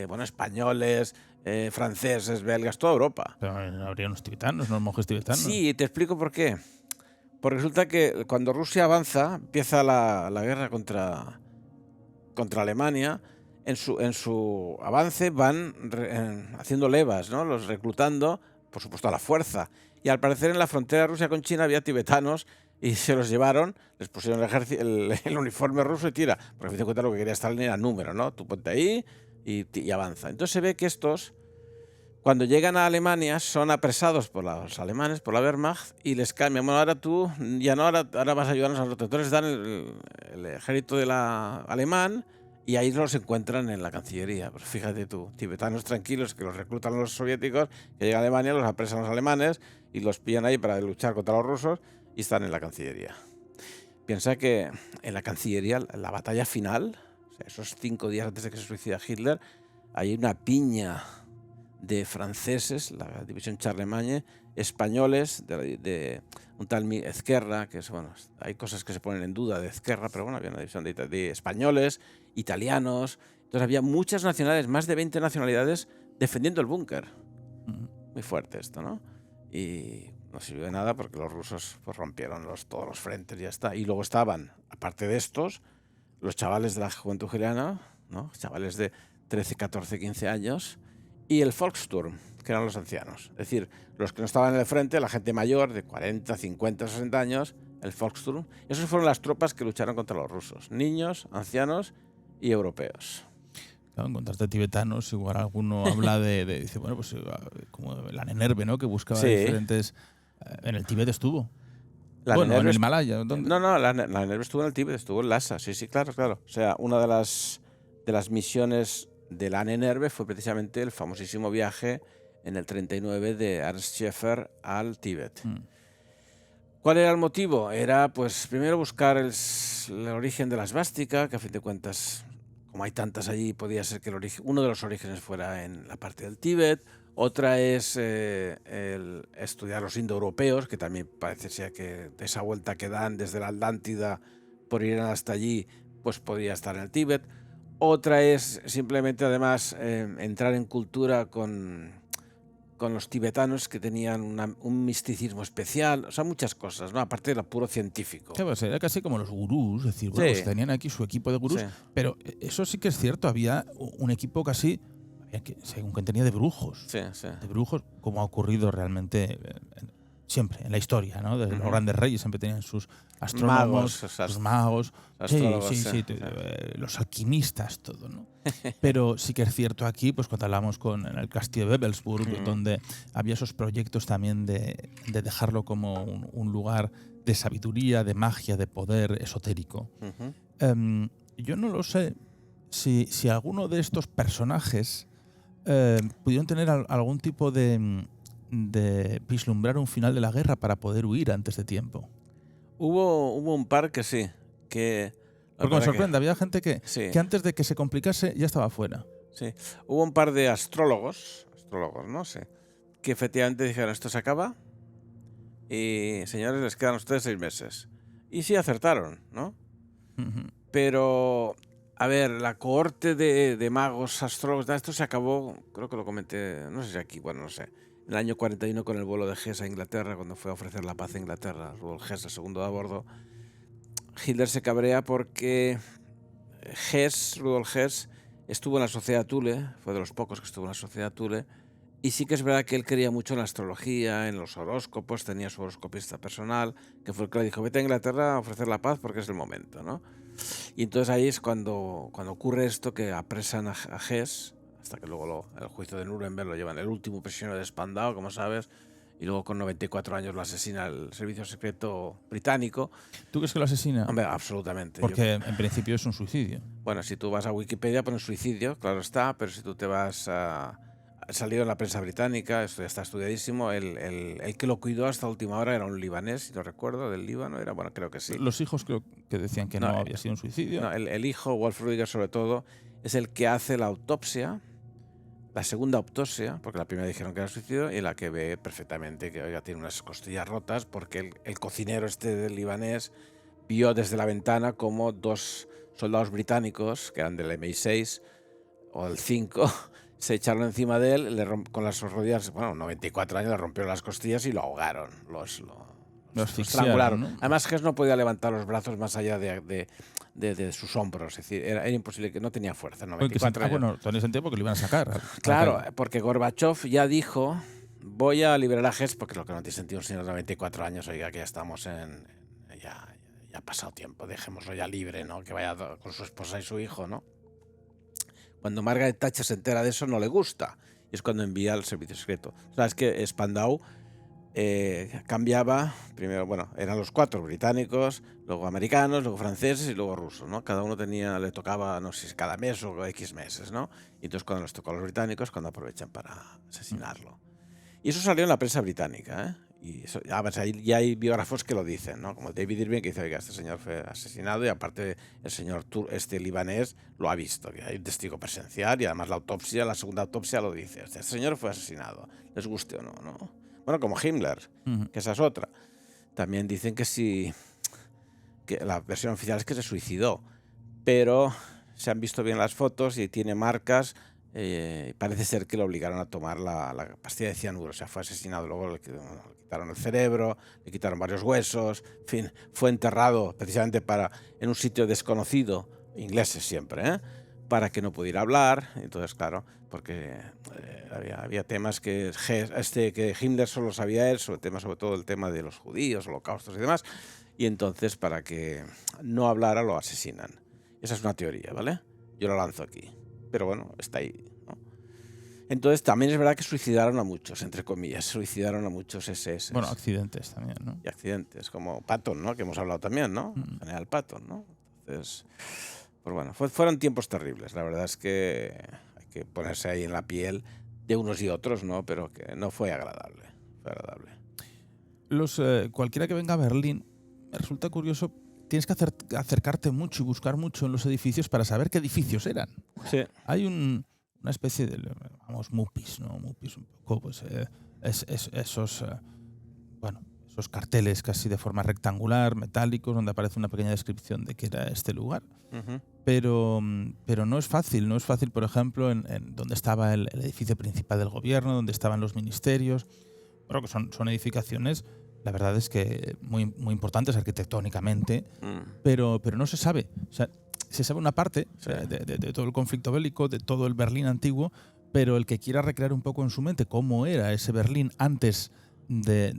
bueno, españoles, franceses, belgas, toda Europa. Pero habría unos tibetanos, unos monjes tibetanos. Sí, te explico por qué. Porque resulta que cuando Rusia avanza, empieza la guerra contra Alemania. En su avance van haciendo levas, ¿no? Los reclutando, por supuesto, a la fuerza. Y al parecer en la frontera Rusia con China había tibetanos y se los llevaron, les pusieron el uniforme ruso y tira. Porque a fin de cuentas lo que quería Stalin era número, ¿no? Tú ponte ahí y avanza. Entonces se ve que estos, cuando llegan a Alemania, son apresados por los alemanes, por la Wehrmacht, y les cambian. Bueno, ahora tú, ya no, ahora vas a ayudarnos a nosotros. Entonces dan el ejército alemán, y ahí los encuentran en la Cancillería. Pues fíjate tú, tibetanos tranquilos que los reclutan los soviéticos, que llegan a Alemania, los apresan los alemanes y los pillan ahí para luchar contra los rusos, y están en la Cancillería. Piensa que en la Cancillería, la batalla final, o sea, esos 5 días antes de que se suicida Hitler, hay una piña de franceses, la división Charlemagne, españoles, de un tal Ezquerra, que es, bueno, hay cosas que se ponen en duda de Ezquerra, pero bueno, había una división de españoles, italianos. Entonces había muchas nacionalidades, más de 20 nacionalidades defendiendo el búnker. Muy fuerte esto, ¿no? Y no sirvió de nada porque los rusos pues, rompieron todos los frentes y ya está. Y luego estaban, aparte de estos, los chavales de la juventud georgiana, ¿no? Chavales de 13, 14, 15 años, y el Volkssturm, que eran los ancianos. Es decir, los que no estaban en el frente, la gente mayor de 40, 50, 60 años, el Volkssturm. Esas fueron las tropas que lucharon contra los rusos. Niños, ancianos y europeos. Claro, encontrarte tibetanos, igual alguno habla dice, bueno, pues como la Nenerve, ¿no? Que buscaba diferentes... en el Tíbet estuvo. En el Himalaya. ¿Dónde? No, la Nenerve estuvo en el Tíbet, estuvo en Lhasa, sí, claro. O sea, una de las misiones de la Nenerve fue precisamente el famosísimo viaje en el 39 de Ernst Schäfer al Tíbet. ¿Cuál era el motivo? Era, pues, primero buscar el origen de la esvástica, que a fin de cuentas, como hay tantas allí, podía ser que uno de los orígenes fuera en la parte del Tíbet. Otra es el estudiar los indoeuropeos, que también parece ser que de esa vuelta que dan desde la Atlántida por ir hasta allí, pues podría estar en el Tíbet. Otra es simplemente, además, entrar en cultura con los tibetanos, que tenían un misticismo especial, o sea, muchas cosas, ¿no? Aparte de lo puro científico. Claro, pues era casi como los gurús, es decir, bueno, pues tenían aquí su equipo de gurús, pero eso sí que es cierto, había un equipo casi, según que tenía de brujos, de brujos, como ha ocurrido realmente siempre en la historia, ¿no? Desde los grandes reyes siempre tenían sus astrónomos, sus magos, los alquimistas, todo, ¿no? Pero sí que es cierto aquí, pues cuando hablamos en el castillo de Wewelsburg, donde había esos proyectos también de dejarlo como un lugar de sabiduría, de magia, de poder esotérico. Yo no lo sé si alguno de estos personajes pudieron tener algún tipo de vislumbrar un final de la guerra para poder huir antes de tiempo. Hubo un par que sí, porque me sorprende, había gente que antes de que se complicase ya estaba fuera. Sí, hubo un par de astrólogos, ¿no? Sí, que efectivamente dijeron, esto se acaba y, señores, les quedan a ustedes 6 meses. Y sí acertaron, ¿no? Pero, a ver, la cohorte de magos, astrólogos, esto se acabó, creo que lo comenté, no sé si aquí, bueno, no sé, en el año 41 con el vuelo de Hess a Inglaterra, cuando fue a ofrecer la paz a Inglaterra, Rudolf Hess, el segundo de a bordo. Hitler se cabrea porque Rudolf Hess estuvo en la Sociedad Thule, fue de los pocos que estuvo en la Sociedad Thule, y sí que es verdad que él creía mucho en la astrología, en los horóscopos, tenía su horoscopista personal, que fue el que le dijo, vete a Inglaterra a ofrecer la paz porque es el momento, ¿no? Y entonces ahí es cuando ocurre esto, que apresan a Hess, hasta que luego el juicio de Nuremberg lo llevan, el último prisionero de Spandau, como sabes, y luego con 94 años lo asesina el servicio secreto británico. ¿Tú crees que lo asesina? Hombre, absolutamente. Porque en principio es un suicidio. Bueno, si tú vas a Wikipedia pones suicidio, claro está, pero si tú te vas a... Salido en la prensa británica, esto ya está estudiadísimo, el que lo cuidó hasta última hora era un libanés, si no recuerdo, del Líbano, bueno, creo que sí. Los hijos creo que decían que no había sido un suicidio. No, el hijo, Wolf Rudiger sobre todo, es el que hace la autopsia, la segunda autopsia, porque la primera dijeron que era suicidio, y la que ve perfectamente que, oiga, tiene unas costillas rotas, porque el cocinero del libanés vio desde la ventana como 2 soldados británicos, que eran del MI6 o del 5, se echaron encima de él, con las rodillas, 94 años, le rompieron las costillas y lo ahogaron, los estrangularon, ¿no? Además, Hess no podía levantar los brazos más allá de sus hombros, es decir, era imposible, que no tenía fuerza. 94 años. Bueno, todo en ese tiempo que lo iban a sacar. Claro, porque Gorbachev ya dijo, voy a liberar a Hess, porque lo que no tiene sentido un señor de 94 años, oiga, que ya estamos ya ha pasado tiempo, dejémoslo ya libre, ¿no? Que vaya con su esposa y su hijo, ¿no? Cuando Margaret Thatcher se entera de eso, no le gusta. Y es cuando envía al servicio secreto. Sabes que Spandau cambiaba, primero, eran los 4 británicos, luego americanos, luego franceses y luego rusos, ¿no? Cada uno le tocaba, no sé si cada mes o X meses, ¿no? Y entonces cuando les tocó a los británicos, cuando aprovechan para asesinarlo. Y eso salió en la prensa británica, ¿eh? Y eso, ya hay biógrafos que lo dicen, ¿no? Como David Irving, que dice, oiga, este señor fue asesinado, y aparte el señor libanés lo ha visto, que hay un testigo presencial, y además la segunda autopsia lo dice, este señor fue asesinado, les guste o no, ¿no? Bueno, como Himmler, que esa es otra. También dicen que sí, que la versión oficial es que se suicidó, pero se han visto bien las fotos y tiene marcas. Parece ser que le obligaron a tomar la pastilla de cianuro, o sea, fue asesinado. Luego le quitaron el cerebro, le quitaron varios huesos, en fin, fue enterrado precisamente en un sitio desconocido, ingleses siempre, para que no pudiera hablar. Entonces, claro, porque había temas que Himmler solo sabía él, sobre todo el tema de los judíos, holocaustos y demás, y entonces para que no hablara lo asesinan. Esa es una teoría, ¿vale? Yo la lanzo aquí. Pero bueno, está ahí, ¿no? Entonces también es verdad que suicidaron a muchos, entre comillas, suicidaron a muchos SS. Bueno, accidentes también, ¿no? Y accidentes, como Patton, ¿no? Que hemos hablado también, ¿no? General Patton, ¿no? Entonces, pues bueno, fueron tiempos terribles. La verdad es que hay que ponerse ahí en la piel de unos y otros, ¿no? Pero que no fue agradable. Fue agradable. Cualquiera que venga a Berlín, me resulta curioso. Tienes que acercarte mucho y buscar mucho en los edificios para saber qué edificios eran. Sí. Hay una especie de, vamos, MUPIs, ¿no? MUPIs un poco, pues esos carteles casi de forma rectangular, metálicos, donde aparece una pequeña descripción de qué era este lugar. Uh-huh. Pero no es fácil. No es fácil, por ejemplo, en donde estaba el edificio principal del gobierno, donde estaban los ministerios. Bueno, que son edificaciones, la verdad es que muy, muy importantes arquitectónicamente, pero no se sabe. O sea, se sabe una parte de todo el conflicto bélico, de todo el Berlín antiguo, pero el que quiera recrear un poco en su mente cómo era ese Berlín antes de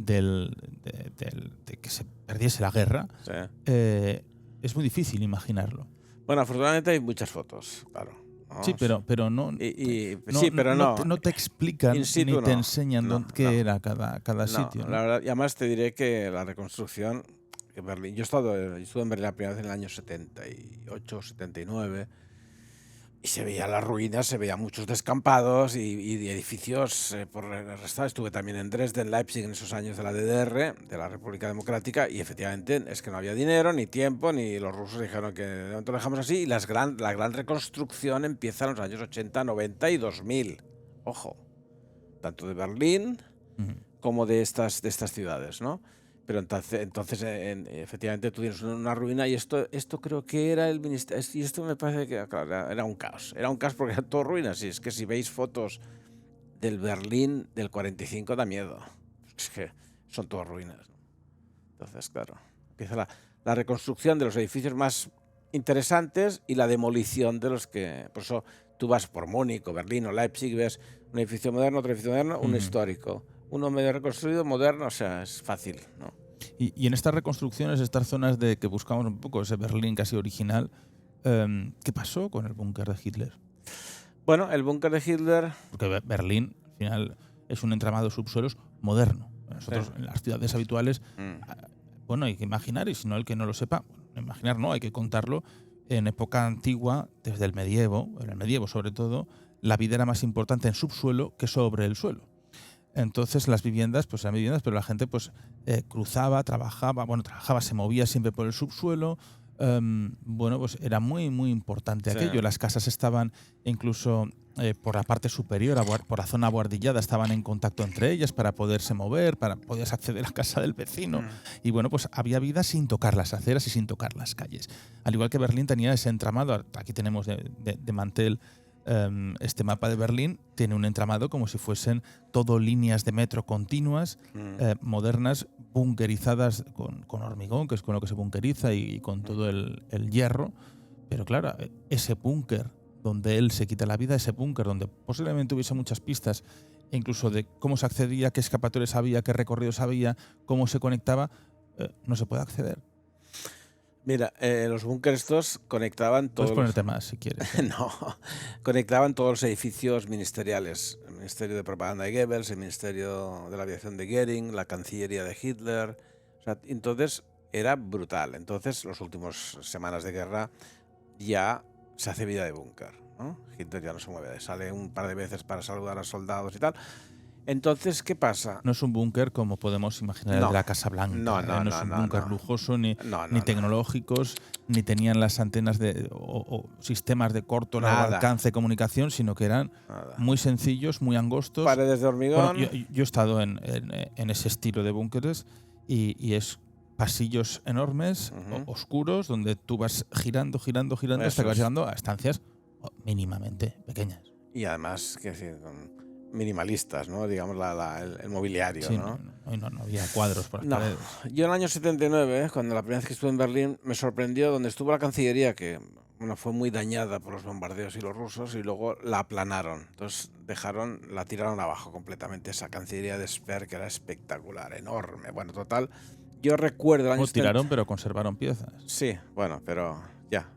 que se perdiese la guerra, es muy difícil imaginarlo. Bueno, afortunadamente hay muchas fotos, claro. ¿no? Sí, pero no, no te explican ni te enseñan qué era cada sitio. ¿no? La verdad, y además te diré que la reconstrucción de Berlín, yo estuve en Berlín la primera vez en el año 78, 79, y se veía las ruinas, se veía muchos descampados y edificios por el resto. Estuve también en Dresden, Leipzig en esos años de la DDR, de la República Democrática, y efectivamente es que no había dinero, ni tiempo, ni los rusos dijeron que de momento lo dejamos así, y la gran reconstrucción empieza en los años 80, 90 y 2000. Ojo, tanto de Berlín como de estas ciudades, ¿no? Pero entonces efectivamente tú tienes una ruina y esto creo que era el ministerio. Y esto me parece que claro, era un caos. Era un caos porque eran todo ruinas. Y es que si veis fotos del Berlín del 45 da miedo. Es que son todas ruinas. Entonces, claro, empieza la reconstrucción de los edificios más interesantes y la demolición de los que... Por eso tú vas por Múnich o Berlín o Leipzig y ves un edificio moderno, otro edificio moderno, uno histórico. Uno medio reconstruido, moderno, o sea, es fácil, ¿no? Y en estas reconstrucciones, estas zonas de que buscamos un poco ese Berlín casi original, ¿qué pasó con el búnker de Hitler? Bueno, el búnker de Hitler... Porque Berlín, al final, es un entramado de subsuelos moderno. Nosotros, en las ciudades habituales, bueno, hay que imaginar, y si no, el que no lo sepa, imaginar no, hay que contarlo, en época antigua, desde el medievo, en el medievo sobre todo, la vida era más importante en subsuelo que sobre el suelo. Entonces las viviendas, pues eran viviendas, pero la gente pues cruzaba, trabajaba, se movía siempre por el subsuelo. Bueno, pues era muy, muy importante aquello. Las casas estaban incluso por la parte superior, por la zona abuhardillada, estaban en contacto entre ellas para poderse mover, podías acceder a la casa del vecino. Y bueno, pues había vida sin tocar las aceras y sin tocar las calles. Al igual que Berlín tenía ese entramado, aquí tenemos de mantel este mapa de Berlín, tiene un entramado como si fuesen todo líneas de metro continuas, modernas, bunkerizadas con hormigón, que es con lo que se bunkeriza, y con todo el hierro. Pero claro, ese búnker donde él se quita la vida, ese búnker donde posiblemente hubiese muchas pistas, incluso de cómo se accedía, qué escapatorios había, qué recorridos había, cómo se conectaba, no se puede acceder. Mira, los búnkeres estos conectaban todos... Puedes ponerte más si quieres. No, conectaban todos los edificios ministeriales. El Ministerio de Propaganda de Goebbels, el Ministerio de la Aviación de Goering, la Cancillería de Hitler. O sea, entonces era brutal. Entonces, las últimas semanas de guerra ya se hace vida de búnker, ¿no? Hitler ya no se mueve, sale un par de veces para saludar a soldados y tal. Entonces, ¿qué pasa? No es un búnker como podemos imaginar el de la Casa Blanca. No es un búnker lujoso, ni tecnológicos, ni tenían las antenas o sistemas de corto largo alcance de comunicación, sino que eran muy sencillos, muy angostos. Paredes de hormigón. Bueno, yo he estado en ese estilo de búnkeres y es pasillos enormes, oscuros, donde tú vas girando hasta que vas llegando a estancias mínimamente pequeñas. Y además, ¿qué decir? Minimalistas, ¿no? Digamos, el mobiliario, sí, ¿no? No había cuadros por las paredes. Yo en el año 79, cuando la primera vez que estuve en Berlín, me sorprendió donde estuvo la Cancillería, que fue muy dañada por los bombardeos y los rusos, y luego la aplanaron. Entonces la tiraron abajo completamente. Esa Cancillería de Speer, que era espectacular, enorme. Bueno, total, yo recuerdo el año 70. Tiraron, pero conservaron piezas. Sí, bueno, pero ya.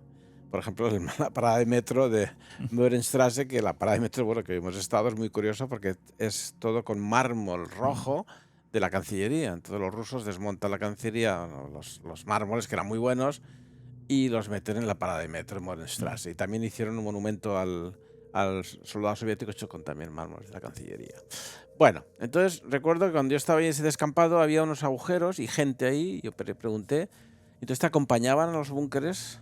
Por ejemplo, la parada de metro de Möhrenstraße, que la parada de metro, bueno, que hemos estado, es muy curioso porque es todo con mármol rojo de la Cancillería. Entonces los rusos desmontan la Cancillería, los mármoles, que eran muy buenos, y los meten en la parada de metro en Möhrenstraße. Y también hicieron un monumento al soldado soviético hecho con también mármoles de la Cancillería. Bueno, entonces recuerdo que cuando yo estaba ahí en ese descampado había unos agujeros y gente ahí, yo pregunté, entonces te acompañaban a los búnkeres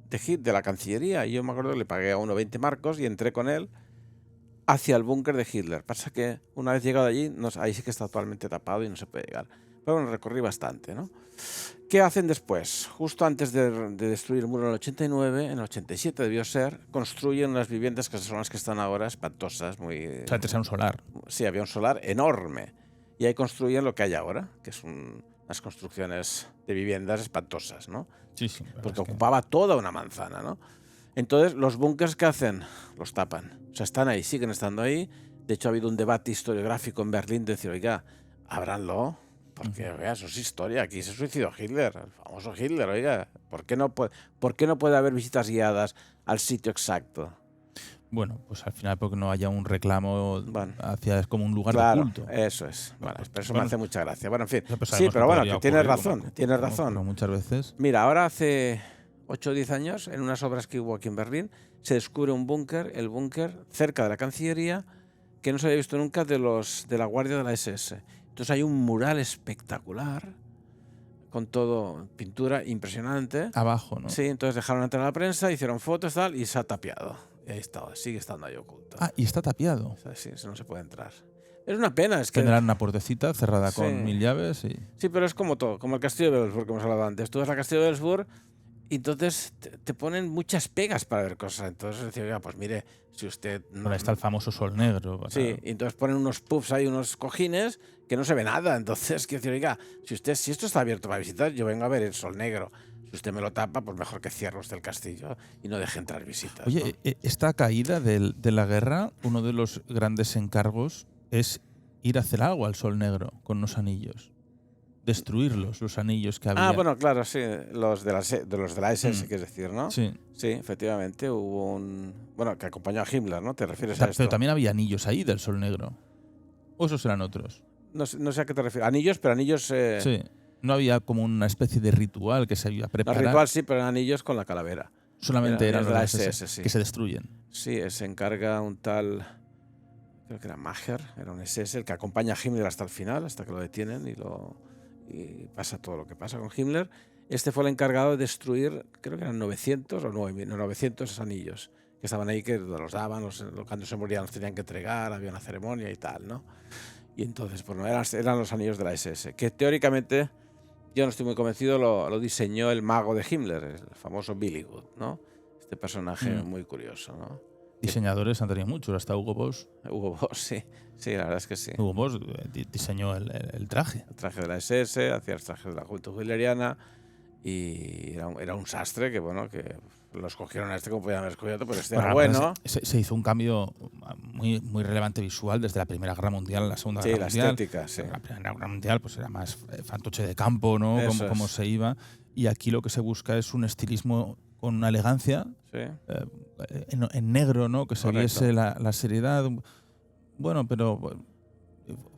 de la Cancillería, y yo me acuerdo que le pagué a uno 20 marcos y entré con él hacia el búnker de Hitler. Pasa que una vez llegado allí, ahí sí que está totalmente tapado y no se puede llegar. Pero bueno, recorrí bastante, ¿no? ¿Qué hacen después? Justo antes de destruir el muro en el 89, en el 87 debió ser, construyen unas viviendas que son las que están ahora, espantosas, muy... O sea, antes era un solar. Sí, había un solar enorme. Y ahí construyen lo que hay ahora, que es unas construcciones de viviendas espantosas, ¿no? Sí, porque ocupaba toda una manzana, ¿no? Entonces, los búnkers, ¿qué hacen? Los tapan. O sea, están ahí, siguen estando ahí. De hecho, ha habido un debate historiográfico en Berlín de decir, oiga, ábranlo, porque oiga, eso es historia. Aquí se suicidó Hitler, el famoso Hitler, oiga. ¿Por qué no puede haber visitas guiadas al sitio exacto? Bueno, pues al final porque no haya un reclamo hacia como un lugar de culto. Eso es. Bueno, pero eso me hace mucha gracia. Bueno, en fin. Pues Sí, pero bueno, que tienes razón. Pero muchas veces. Mira, ahora hace 8 o 10 años, en unas obras que hubo aquí en Berlín, se descubre el búnker cerca de la Cancillería, que no se había visto nunca de la Guardia de la SS. Entonces hay un mural espectacular, con todo pintura impresionante. Abajo, ¿no? Sí, entonces dejaron entrar a la prensa, hicieron fotos y se ha tapiado. Y ahí está, sigue estando ahí oculto. Ah, y está tapiado. O sea, sí, eso no se puede entrar. Es una pena. Tendrán una puertecita cerrada con 1000 llaves. Sí, pero es como todo, como el castillo de Belfort que hemos hablado antes. Tú vas al castillo de Belfort y entonces te ponen muchas pegas para ver cosas. Entonces decía, oiga, pues mire, si usted... Bueno, está el famoso sol negro. Sí, y entonces ponen unos puffs ahí, unos cojines, que no se ve nada. Entonces, quiero decir, oiga, si esto está abierto para visitar, yo vengo a ver el sol negro. Si usted me lo tapa, pues mejor que cierre usted el castillo y no deje entrar visitas. Oye, ¿no? Esta caída de la guerra, uno de los grandes encargos es ir a hacer algo al sol negro con unos anillos. Destruirlos, los anillos que había. Ah, bueno, claro, sí, los de la SS, quieres decir, ¿no? Sí. Sí, efectivamente, hubo que acompañó a Himmler, ¿no? ¿Te refieres a esto? Pero también había anillos ahí del sol negro. ¿O esos eran otros? No sé a qué te refieres. Anillos, pero anillos... Sí. No había como una especie de ritual que se iba a preparar. No, ritual sí, pero anillos con la calavera. Solamente eran los de la SS, sí. Que se destruyen. Sí, se encarga un tal... Creo que era Maher, era un SS, el que acompaña a Himmler hasta el final, hasta que lo detienen y pasa todo lo que pasa con Himmler. Este fue el encargado de destruir, creo que eran 900 o 900 anillos que estaban ahí, que los daban, cuando se morían los tenían que entregar, había una ceremonia y tal, ¿no? Y entonces, bueno, eran los anillos de la SS, que teóricamente, yo no estoy muy convencido, lo diseñó el mago de Himmler, el famoso Billy Good, ¿no? Este personaje muy curioso, ¿no? Diseñadores han tenido muchos, hasta Hugo Boss. Hugo Boss, sí, la verdad es que sí. Hugo Boss diseñó el traje. El traje de la SS, hacía los trajes de la Juventud Hitleriana y era un sastre que, bueno, que lo escogieron a este como podían haber escogido, pero este era bueno. Se hizo un cambio muy, muy relevante visual desde la Primera Guerra Mundial a la Segunda Guerra Mundial. Sí, la estética, sí. La Primera Guerra Mundial pues era más fantoche de campo, ¿no? Como se iba. Y aquí lo que se busca es un estilismo con una elegancia, sí. En negro, ¿no? Que se viese la seriedad. Bueno, pero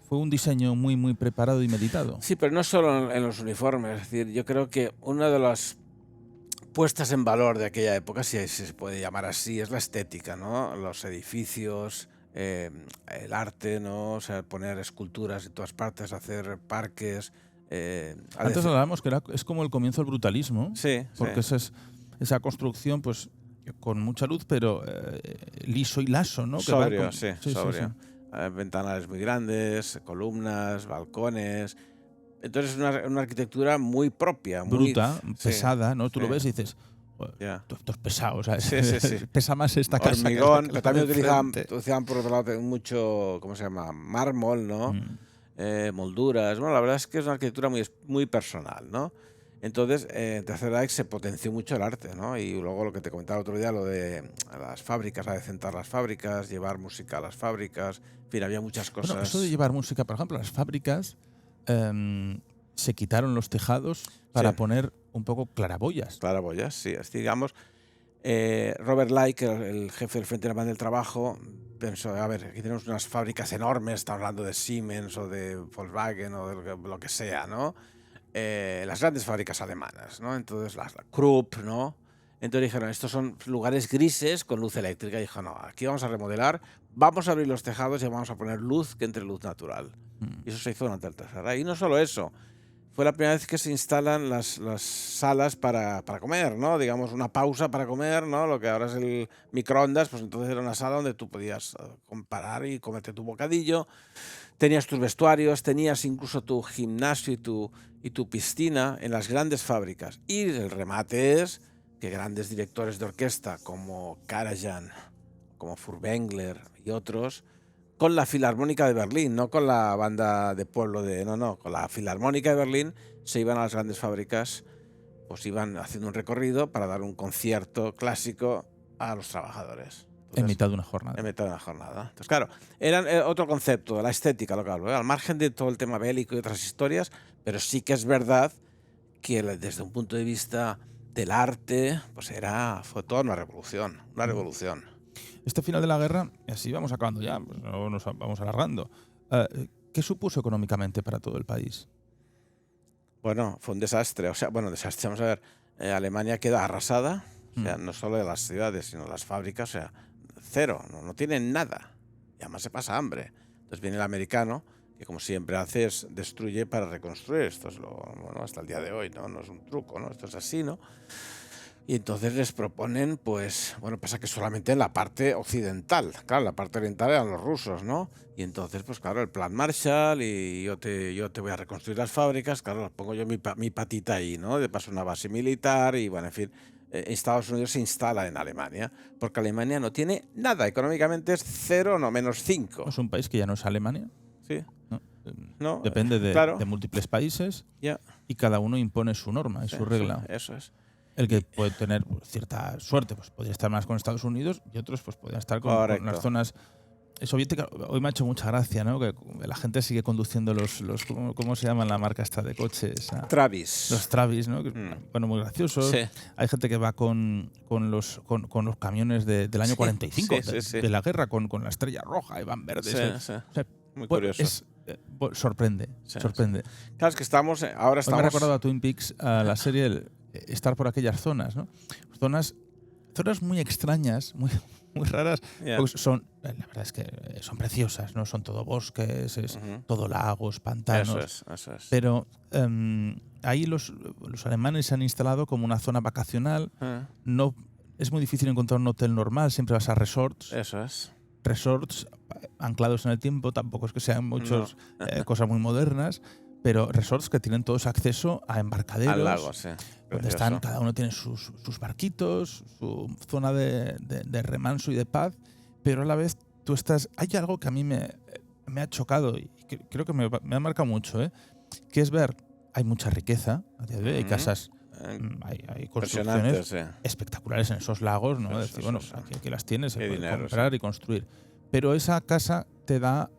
fue un diseño muy, muy preparado y meditado. Sí, pero no solo en los uniformes. Es decir, yo creo que una de las puestas en valor de aquella época, si se puede llamar así, es la estética, ¿no? Los edificios, el arte, ¿no? O sea, poner esculturas en todas partes, hacer parques. Antes hablábamos que es como el comienzo del brutalismo. Sí. Porque esa construcción, pues, con mucha luz, pero liso y laso, ¿no? Sobrio, sobrio. Ventanales muy grandes, columnas, balcones, Entonces es una arquitectura muy propia, muy Bruta, sí, pesada, ¿no? Tú lo sí, ves y dices, "Joder, ya. esto es pesado, o sea, Sí, sí, sí. pesa más esta casa que Hormigón, que pero la de también enfrente". utilizaban por otro lado mucho, ¿cómo se llama? Mármol, ¿no? Mm. Molduras. Bueno, la verdad es que es una arquitectura muy personal, ¿no? Entonces, en Tercer Reich se potenció mucho el arte, ¿no? Y luego lo que te comentaba el otro día, lo de las fábricas, adecentar las fábricas, llevar música a las fábricas, en fin, había muchas Bueno, eso de cosas. llevar música, por ejemplo, las fábricas se quitaron los tejados Sí, para poner un poco claraboyas. claraboyas, sí, digamos. Robert Like, el jefe del Frente Alemán del Trabajo, pensó, a ver, aquí tenemos unas fábricas enormes, está hablando de Siemens o de Volkswagen o de lo que sea, ¿no? Las grandes fábricas alemanas, ¿no? Entonces, la Krupp, ¿no? Entonces dijeron, estos son lugares grises con luz eléctrica. Y dijo, no, aquí vamos a remodelar, vamos a abrir los tejados y vamos a poner luz que entre luz natural. Mm. Y eso se hizo durante el Tercer Reich. Y no solo eso, fue la primera vez que se instalan las salas para comer, ¿no? Digamos, una pausa para comer, ¿no? Lo que ahora es el microondas, pues entonces era una sala donde tú podías parar y comerte tu bocadillo. Tenías tus vestuarios, tenías incluso tu gimnasio y tu piscina en las grandes fábricas. Y el remate es que grandes directores de orquesta como Karajan, como Furtwängler y otros, con la Filarmónica de Berlín, no con la banda de pueblo con la Filarmónica de Berlín se iban a las grandes fábricas, pues iban haciendo un recorrido para dar un concierto clásico a los trabajadores. En mitad de una jornada. En mitad de una jornada. Entonces, claro, era otro concepto, la estética, lo que hablo, al margen de todo el tema bélico y otras historias, pero sí que es verdad que desde un punto de vista del arte, pues fue toda una revolución, una revolución. Este final de la guerra, y así vamos acabando ya, pues no nos vamos alargando. ¿Qué supuso económicamente para todo el país? Bueno, fue un desastre. O sea, bueno, desastre. Vamos a ver. Alemania queda arrasada. O sea, Mm. no solo de las ciudades, sino de las fábricas. O sea, cero. No tienen nada. Y además se pasa hambre. Entonces viene el americano, que como siempre hace es destruye para reconstruir. Esto es bueno, hasta el día de hoy, ¿no? No es un truco, ¿no? Esto es así, ¿no? Y entonces les proponen, pues, bueno, pasa que solamente en la parte occidental, claro, la parte oriental eran los rusos, ¿no? Y entonces, pues claro, el plan Marshall y yo te voy a reconstruir las fábricas, claro, las pongo yo mi patita ahí, ¿no? De paso una base militar y, bueno, en fin, Estados Unidos se instala en Alemania, porque Alemania no tiene nada, económicamente es cero, no, -5. Es un país que ya no es Alemania, Sí, ¿no? no, Depende claro, de múltiples países ya, y cada uno impone su norma y su regla. eso es. El que Y- puede tener cierta suerte, pues podría estar más con Estados Unidos y otros pues podrían estar con las Correcto. zonas soviéticas. Hoy me ha hecho mucha gracia, ¿no? Que la gente sigue conduciendo los ¿cómo se llama la marca esta de coches? Travis. Los Travis, ¿no? Que, Mm. bueno, muy graciosos. Sí. Hay gente que va con los camiones del año Sí, 45, sí. de la guerra, con la estrella roja y van verdes. Sí. O sea, Muy bueno, curioso. sorprende, Sí, sorprende. Claro, es que ahora Hoy me ha estamos. recordado a Twin Peaks, a la serie, estar por aquellas zonas, ¿no? Zonas muy extrañas, muy raras, Ya. porque la verdad es que son preciosas, ¿no? Son todo bosques, es Ujú. todo lagos, pantanos. Eso es. Pero ahí los alemanes se han instalado como una zona vacacional. No, es muy difícil encontrar un hotel normal, siempre vas a resorts. Eso es. Resorts anclados en el tiempo, tampoco es que sean muchos cosas muy modernas, pero resorts que tienen todos acceso a embarcaderos. Al lago, sí. Donde están, cada uno tiene sus barquitos, su zona de remanso y de paz, pero a la vez tú estás. Hay algo que a mí me ha chocado y creo que me ha marcado mucho, que es ver, hay mucha riqueza a día de hoy, hay casas, hay construcciones espectaculares en esos lagos, ¿no? Decir, bueno, aquí las tienes, se puede comprar y construir. Pero esa casa te da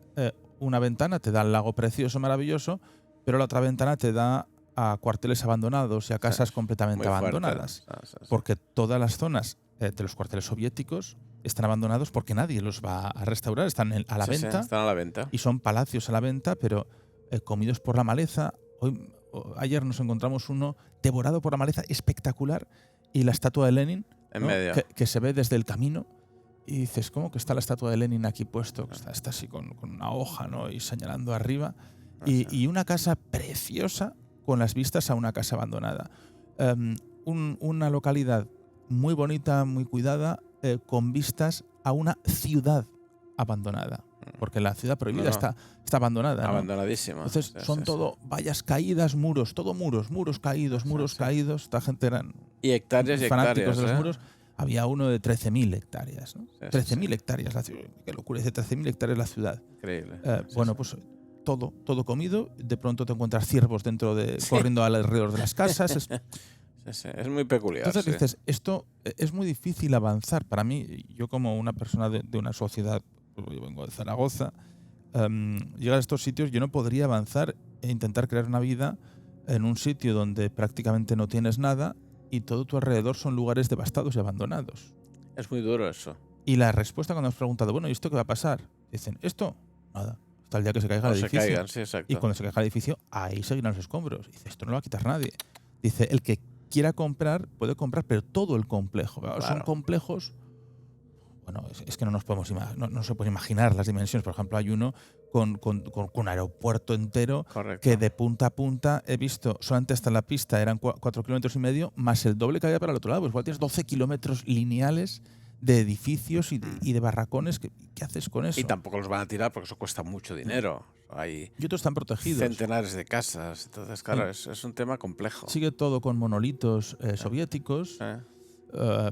una ventana, te da el lago precioso, maravilloso, pero la otra ventana te da a cuarteles abandonados y a casas completamente abandonadas. Porque todas las zonas de los cuarteles soviéticos están abandonados porque nadie los va a restaurar, están a la venta. Sí, están a la venta. Y son palacios a la venta, pero comidos por la maleza. Ayer nos encontramos uno devorado por la maleza, espectacular, y la estatua de Lenin, en ¿no? medio. Que se ve desde el camino. Y dices, ¿cómo que está la estatua de Lenin aquí puesto? Que está así con una hoja, ¿no? Y señalando arriba. Y una casa preciosa con las vistas a una casa abandonada. Una localidad muy bonita, muy cuidada, con vistas a una ciudad abandonada. porque la ciudad prohibida está abandonada, ¿no? Abandonadísima. Entonces son todo vallas caídas, muros, todo muros caídos, caídos. Esta gente eran y hectáreas fanáticos de los ¿eh? muros. Había uno de 13.000 hectáreas, ¿no? 13.000 hectáreas la ciudad. Qué locura, dice 13.000 hectáreas la ciudad. Increíble. Bueno, pues todo comido. De pronto te encuentras ciervos corriendo alrededor de las casas. Es muy peculiar. Entonces dices, esto es muy difícil avanzar. Para mí, yo como una persona de una sociedad, yo vengo de Zaragoza, llegar a estos sitios, yo no podría avanzar e intentar crear una vida en un sitio donde prácticamente no tienes nada y todo tu alrededor son lugares devastados y abandonados. Es muy duro eso. Y la respuesta cuando has preguntado, bueno, ¿y esto qué va a pasar? Dicen, esto, nada. Hasta el día que se caiga el edificio. Caigan, sí, exacto. Y cuando se caiga el edificio, ahí seguirán los escombros. Dice, esto no lo va a quitar nadie. Dice, el que quiera comprar, puede comprar, pero todo el complejo. Claro. Son complejos. Bueno, es que no nos podemos no se puede imaginar las dimensiones. Por ejemplo, hay uno con un aeropuerto entero. Correcto. Que de punta a punta he visto, solamente hasta la pista eran 4,5 kilómetros, más el doble que había para el otro lado. Pues igual tienes 12 kilómetros lineales de edificios y de barracones. ¿Qué haces con eso? Y tampoco los van a tirar porque eso cuesta mucho dinero. Hay y otros están protegidos. Centenares de casas. Entonces, claro, es un tema complejo. Sigue todo con monolitos soviéticos.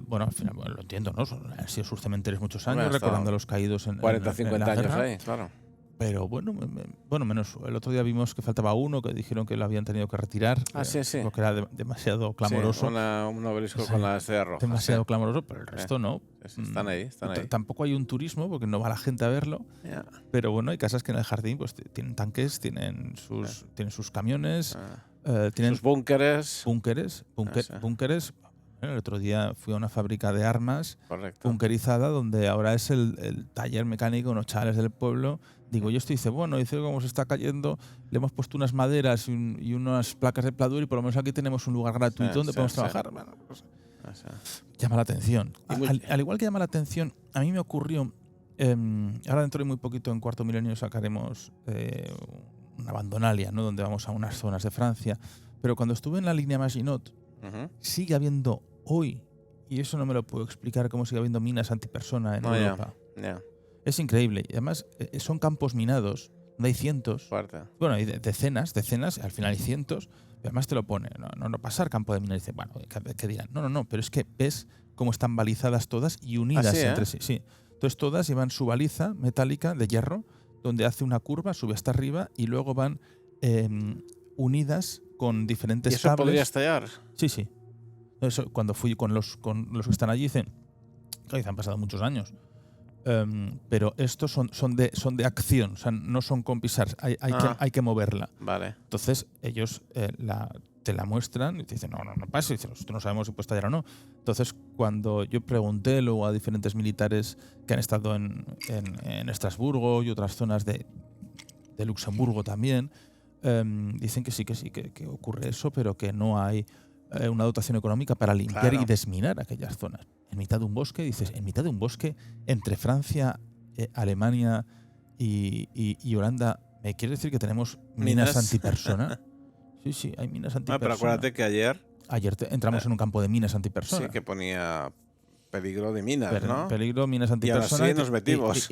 Bueno, al final, lo entiendo, ¿no? Han sido sus cementerios muchos años, recordando a los caídos en 40, 50 años ahí, claro. Pero bueno, menos. El otro día vimos que faltaba uno, que dijeron que lo habían tenido que retirar. Sí. Porque era demasiado clamoroso. Sí, un obelisco con la estrella roja. Demasiado clamoroso, pero el resto no. Están ahí. Tampoco hay un turismo, porque no va la gente a verlo. Yeah. Pero bueno, hay casas que en el jardín pues tienen tanques, tienen sus camiones, tienen sus búnkeres. Búnkeres. El otro día fui a una fábrica de armas bunkerizada, donde ahora es el taller mecánico, unos chavales del pueblo. Digo, yo esto dice, como se está cayendo, le hemos puesto unas maderas y unas placas de pladur y por lo menos aquí tenemos un lugar gratuito donde podemos trabajar. Bueno, pues, llama la atención. Al igual que llama la atención, a mí me ocurrió, ahora dentro de muy poquito, en Cuarto Milenio, sacaremos una bandonalia, ¿no? Donde vamos a unas zonas de Francia. Pero cuando estuve en la línea Maginot, sigue habiendo hoy, y eso no me lo puedo explicar, cómo sigue habiendo minas antipersona en Europa. Es increíble. Y además son campos minados, donde hay cientos. Fuerte. Bueno, hay decenas, al final hay cientos. Y además te lo pone. No pasar campo de mina. Y dice, bueno, ¿qué dirán? No, pero es que ves cómo están balizadas todas y unidas entre sí. Sí. Entonces todas llevan su baliza metálica de hierro, donde hace una curva, sube hasta arriba y luego van unidas con diferentes cables. ¿Y eso podría estallar? Sí. Eso, cuando fui con los que están allí, dicen, han pasado muchos años, pero estos son de acción, o sea, no son con pisar, hay que moverla. Vale. Entonces ellos te la muestran y te dicen, no pasa, y dicen, nosotros no sabemos si puede estallar o no. Entonces, cuando yo pregunté luego a diferentes militares que han estado en Estrasburgo y otras zonas de Luxemburgo también, dicen que sí, que ocurre eso, pero que no hay una dotación económica para limpiar y desminar aquellas zonas. En mitad de un bosque, dices, en mitad de un bosque entre Francia, Alemania y Holanda, ¿me quieres decir que tenemos minas antipersona? Sí, hay minas antipersona. Pero acuérdate que ayer entramos en un campo de minas antipersona. Sí, que ponía peligro de minas, ¿no? Peligro, minas antipersona. Y ahora sí nos metimos.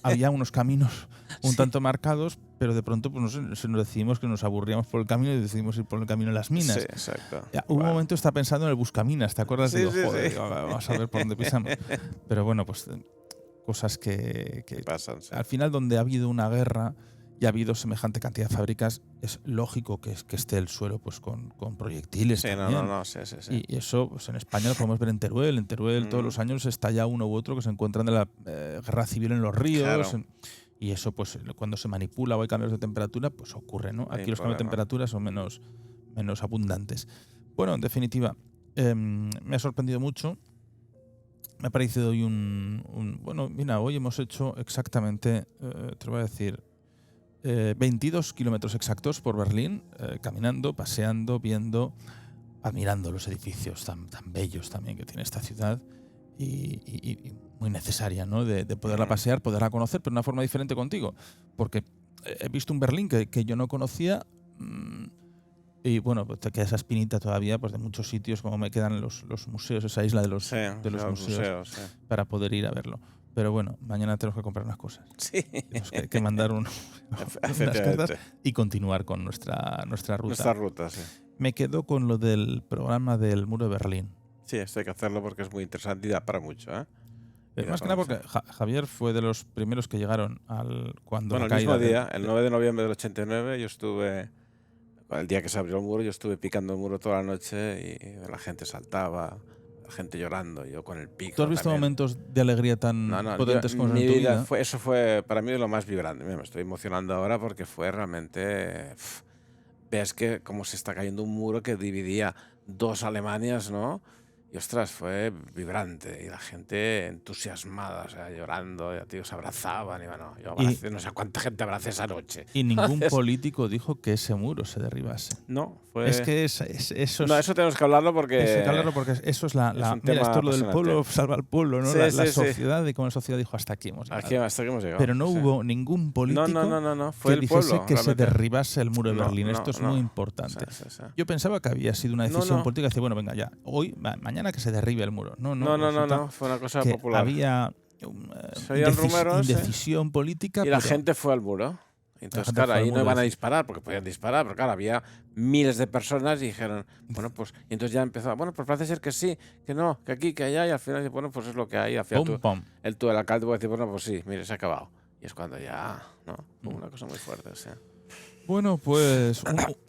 Había unos caminos un tanto marcados, pero de pronto pues, nos decidimos que nos aburríamos por el camino y decidimos ir por el camino de las minas. Sí, exacto. Hubo un momento estaba pensando en el buscaminas, ¿te acuerdas? Sí, Joder, vamos a ver por dónde pisamos. Pero bueno, pues cosas que pasan. Sí. Al final, donde ha habido una guerra y ha habido semejante cantidad de fábricas, es lógico que esté el suelo pues con proyectiles. Sí, también. Sí. Y eso pues en España lo podemos ver en Teruel. En Teruel todos los años estalla uno u otro que se encuentran de la guerra civil en los ríos. Claro. Y eso pues cuando se manipula o hay cambios de temperatura, pues ocurre, ¿no? Aquí los cambios de temperatura son menos abundantes. Bueno, en definitiva, me ha sorprendido mucho. Me ha parecido hoy bueno, mira, hoy hemos hecho exactamente, te lo voy a decir, 22 kilómetros exactos por Berlín, caminando, paseando, viendo, admirando los edificios tan bellos también que tiene esta ciudad y muy necesaria, ¿no? De poderla pasear, poderla conocer, pero de una forma diferente contigo. Porque he visto un Berlín que yo no conocía y bueno, pues te queda esa espinita todavía pues de muchos sitios, como me quedan los museos, esa isla de los museos, sí. para poder ir a verlo. pero bueno, mañana tenemos que comprar unas cosas. Sí. Tenemos que mandar unas cartas y continuar con nuestra ruta. Nuestra ruta, sí. Me quedo con lo del programa del muro de Berlín. Sí, esto hay que hacerlo porque es muy interesante y da para mucho, ¿eh? Más que nada porque Javier fue de los primeros que llegaron cuando bueno, la caída... el mismo día, el 9 de noviembre del 89, yo estuve... El día que se abrió el muro, yo estuve picando el muro toda la noche y la gente saltaba, la gente llorando, yo con el pico. ¿Tú has visto también. momentos de alegría tan potentes como en tu vida? Eso fue para mí lo más vibrante. Me estoy emocionando ahora porque fue realmente... ves que cómo se está cayendo un muro que dividía dos Alemanias, ¿no? Y ostras, fue vibrante y la gente entusiasmada, o sea, llorando, y tíos se abrazaban y bueno, yo abracé, no sé cuánta gente abracé esa noche. Y ningún político dijo que ese muro se derribase. No, fue... Es que eso No, eso tenemos que hablarlo porque... eso es la mira, esto es lo del pueblo salva al pueblo, ¿no? Sí, la sí, sociedad, y como la sociedad dijo hasta aquí hemos llegado. Hasta aquí hemos llegado. Pero no hubo ningún político no, fue que el dijese pueblo, que realmente. se derribase el muro de Berlín. Esto es muy importante. Sí. Yo pensaba que había sido una decisión política, decir, bueno, venga ya, mañana que se derribe el muro. No, fue una cosa que popular. Había indecisión política. Y la gente fue al muro. Entonces, claro, ahí no iban a disparar, porque podían disparar, pero claro, había miles de personas y dijeron, bueno, pues, y entonces ya empezó, bueno, pues parece ser que sí, que no, que aquí, que allá, y al final, bueno, pues es lo que hay. Al final, el alcalde puede decir, bueno, pues sí, mire, se ha acabado. Y es cuando ya, ¿no? Una cosa muy fuerte, o sea. Bueno, pues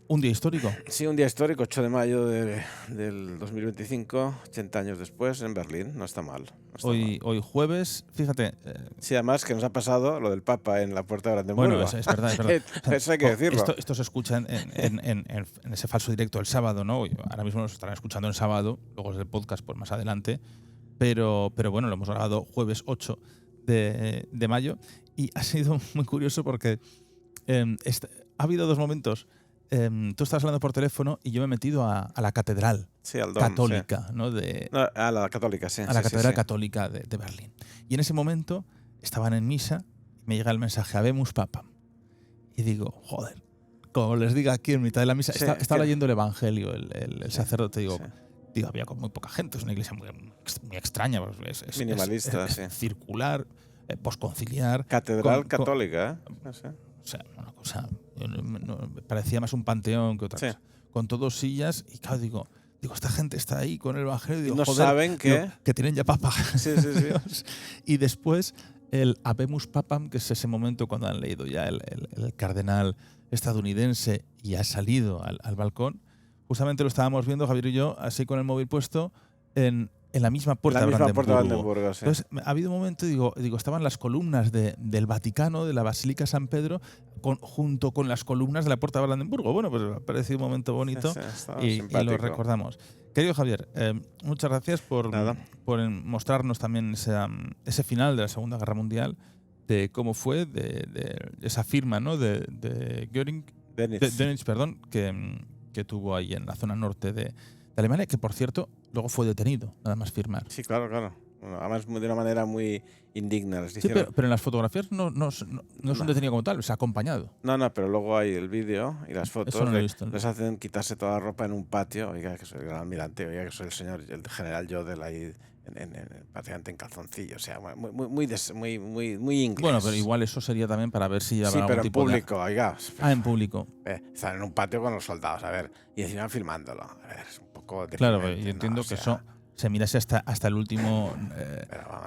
un día histórico. Sí, un día histórico, 8 de mayo del 2025, 80 años después, en Berlín. No está mal. Hoy jueves, fíjate... sí, además que nos ha pasado lo del Papa en la Puerta de Brandenburgo. Bueno, es verdad. Eso hay que decirlo. Esto se escucha en ese falso directo el sábado, ¿no? Ahora mismo nos estarán escuchando en sábado, luego es el podcast pues más adelante. Pero bueno, lo hemos grabado jueves 8 de mayo y ha sido muy curioso porque... ha habido dos momentos. Tú estabas hablando por teléfono y yo me he metido a la catedral católica, sí. ¿no? A la católica, sí. A la catedral católica de Berlín. Y en ese momento estaban en misa y me llega el mensaje, Habemus Papam. Y digo, joder, como les diga aquí en mitad de la misa, estaba leyendo el Evangelio, el sacerdote, digo, había muy poca gente, es una iglesia muy extraña. Es minimalista, es circular, posconciliar. Catedral católica, ¿eh? Sí. O sea, una cosa, parecía más un panteón que otra cosa. Con todos sillas y claro, digo, esta gente está ahí con el Evangelio. Digo, y no joder, saben que tienen ya papa. Sí. Y después el Habemus Papam, que es ese momento cuando han leído ya el cardenal estadounidense y ha salido al balcón. Justamente lo estábamos viendo, Javier y yo, así con el móvil puesto en la misma puerta de Brandenburgo. Sí. Entonces, ha habido un momento, digo, estaban las columnas del Vaticano, de la Basílica San Pedro, junto con las columnas de la puerta de Brandenburgo. Bueno, pues me ha parecido un momento bonito y lo recordamos. Querido Javier, muchas gracias por mostrarnos también ese final de la Segunda Guerra Mundial, de cómo fue, de esa firma, ¿no? de Dönitz, perdón, que tuvo ahí en la zona norte de Alemania, que por cierto luego fue detenido, nada más firmar. Sí, claro. Bueno, además de una manera muy indigna. Sí, pero en las fotografías no es un detenido como tal, se ha acompañado. No, pero luego hay el vídeo y las fotos. Eso no lo he visto, les hacen quitarse toda la ropa en un patio. Oiga, que soy el gran almirante, oiga, que soy el general Jodl ahí prácticamente en calzoncillo. O sea, muy inglés. Bueno, pero igual eso sería también para ver si sí, algún pero tipo en público, oiga. En público. Están en un patio con los soldados, a ver, y encima filmándolo. A ver, es un poco... Claro, yo entiendo que eso se mirase hasta el último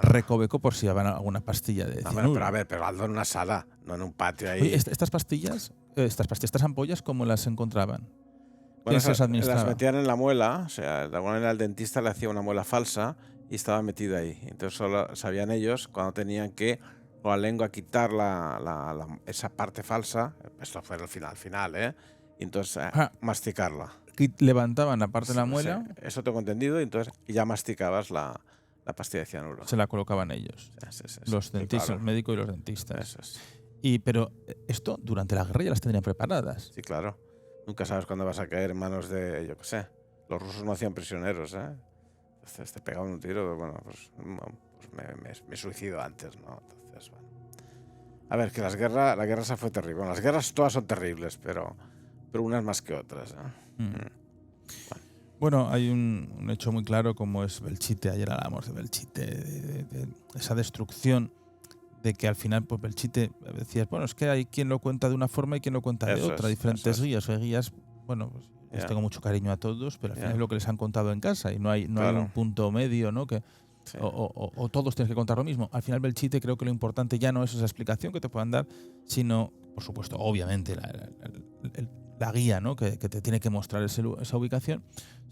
recoveco por si había alguna pastilla de cianuro. Pero a ver, pero hazlo en una sala, no en un patio ahí. Oye, estas pastillas, estas ampollas, ¿cómo las encontraban? Bueno, las metían en la muela, o sea, de alguna manera el dentista le hacía una muela falsa y estaba metido ahí. Entonces solo sabían ellos cuando tenían que con la lengua quitar esa parte falsa, esto fue el final, y entonces masticarla. Levantaban la parte de la muela. Sí, eso tengo entendido, y entonces ya masticabas la pastilla de cianuro. Se la colocaban ellos. Sí, los dentistas, claro. El médico y los dentistas. Eso es. Pero esto durante la guerra ya las tendrían preparadas. Sí, claro. Nunca sabes cuándo vas a caer en manos de, yo qué sé. Los rusos no hacían prisioneros, Entonces te pegaban un tiro, bueno, pues me suicido antes, ¿no? Entonces, bueno. A ver, que la guerra esa fue terrible. Bueno, las guerras todas son terribles, pero unas más que otras, Bueno. Bueno, hay un hecho muy claro como es Belchite. Ayer hablamos de Belchite, de esa destrucción, de que al final, pues Belchite, decías, bueno, es que hay quien lo cuenta de una forma y quien lo cuenta de Eso otra. es, Diferentes eso es. guías. Hay guías, bueno, pues les Ya, tengo mucho cariño a todos, pero al final ya, es lo que les han contado en casa y no hay claro. un punto medio, ¿no? Que Sí, o todos tienes que contar lo mismo. Al final Belchite creo que lo importante ya no es esa explicación que te puedan dar, sino, por supuesto, obviamente la guía, ¿no? que te tiene que mostrar esa ubicación,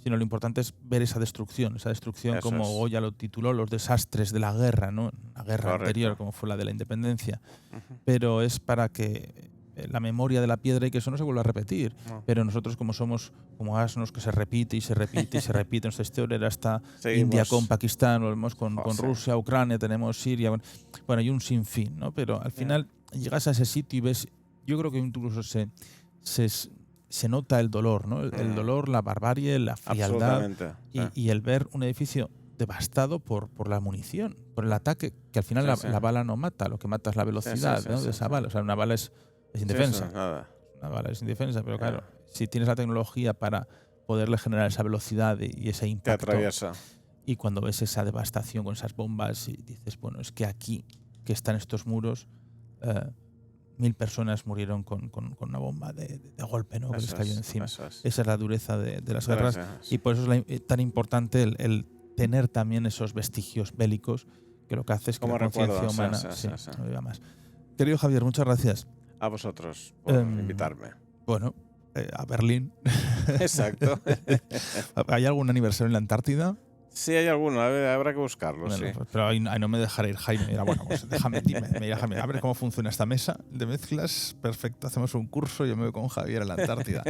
sino lo importante es ver esa destrucción eso como es. Goya lo tituló, los desastres de la guerra, ¿no? La guerra anterior, Correcto. como fue la de la independencia, Ujú. pero es para que la memoria de la piedra y que eso no se vuelva a repetir. No. Pero nosotros, como somos como asnos que se repite y se repite y se repite, nuestra historia era hasta Seguimos. India con Pakistán, volvemos con Sí. Rusia, Ucrania, tenemos Siria, bueno, hay un sinfín, ¿no? Pero al final llegas a ese sitio y ves, yo creo que incluso se nota el dolor, ¿no? El dolor, la barbarie, la frialdad Absolutamente. Sí. y el ver un edificio devastado por la munición, por el ataque, que al final Sí, sí. la bala no mata, lo que mata es la velocidad, sí, ¿no? sí, de esa sí. bala. O sea, una bala es Sí, indefensa. eso, nada. Una bala es indefensa, pero Ya. claro, si tienes la tecnología para poderle generar esa velocidad y ese Te impacto, atraviesa. y cuando ves esa devastación con esas bombas y dices, bueno, es que aquí, que están estos muros, 1000 personas murieron con una bomba de golpe, ¿no? Que les Eso cayó es, encima. eso es. Esa es la dureza de las Pero guerras, sí, y por eso es tan importante el tener también esos vestigios bélicos, que lo que hace es que como la conciencia recuerdo. humana Sí. no viva más. Querido Javier, muchas gracias. A vosotros por invitarme. Bueno, a Berlín. Exacto. ¿Hay algún aniversario en la Antártida? Sí, hay alguno. Habrá que buscarlo, Bueno, sí. pues, pero ahí no me dejaré ir, Jaime. Mira, bueno, pues déjame, a ver cómo funciona esta mesa de mezclas. Perfecto, hacemos un curso y yo me voy con Javier a la Antártida.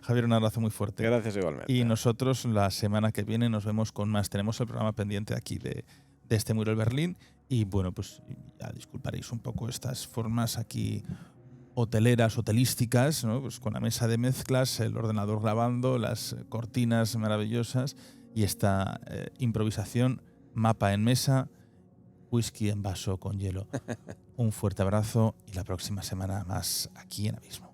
Javier, un abrazo muy fuerte. Gracias igualmente. Y nosotros la semana que viene nos vemos con más. Tenemos el programa pendiente aquí de este muro de Berlín. Y bueno, pues ya disculparéis un poco estas formas aquí hoteleras, hotelísticas, ¿no? Pues con la mesa de mezclas, el ordenador grabando, las cortinas maravillosas y esta improvisación, mapa en mesa, whisky en vaso con hielo. Un fuerte abrazo y la próxima semana más aquí en Abismo.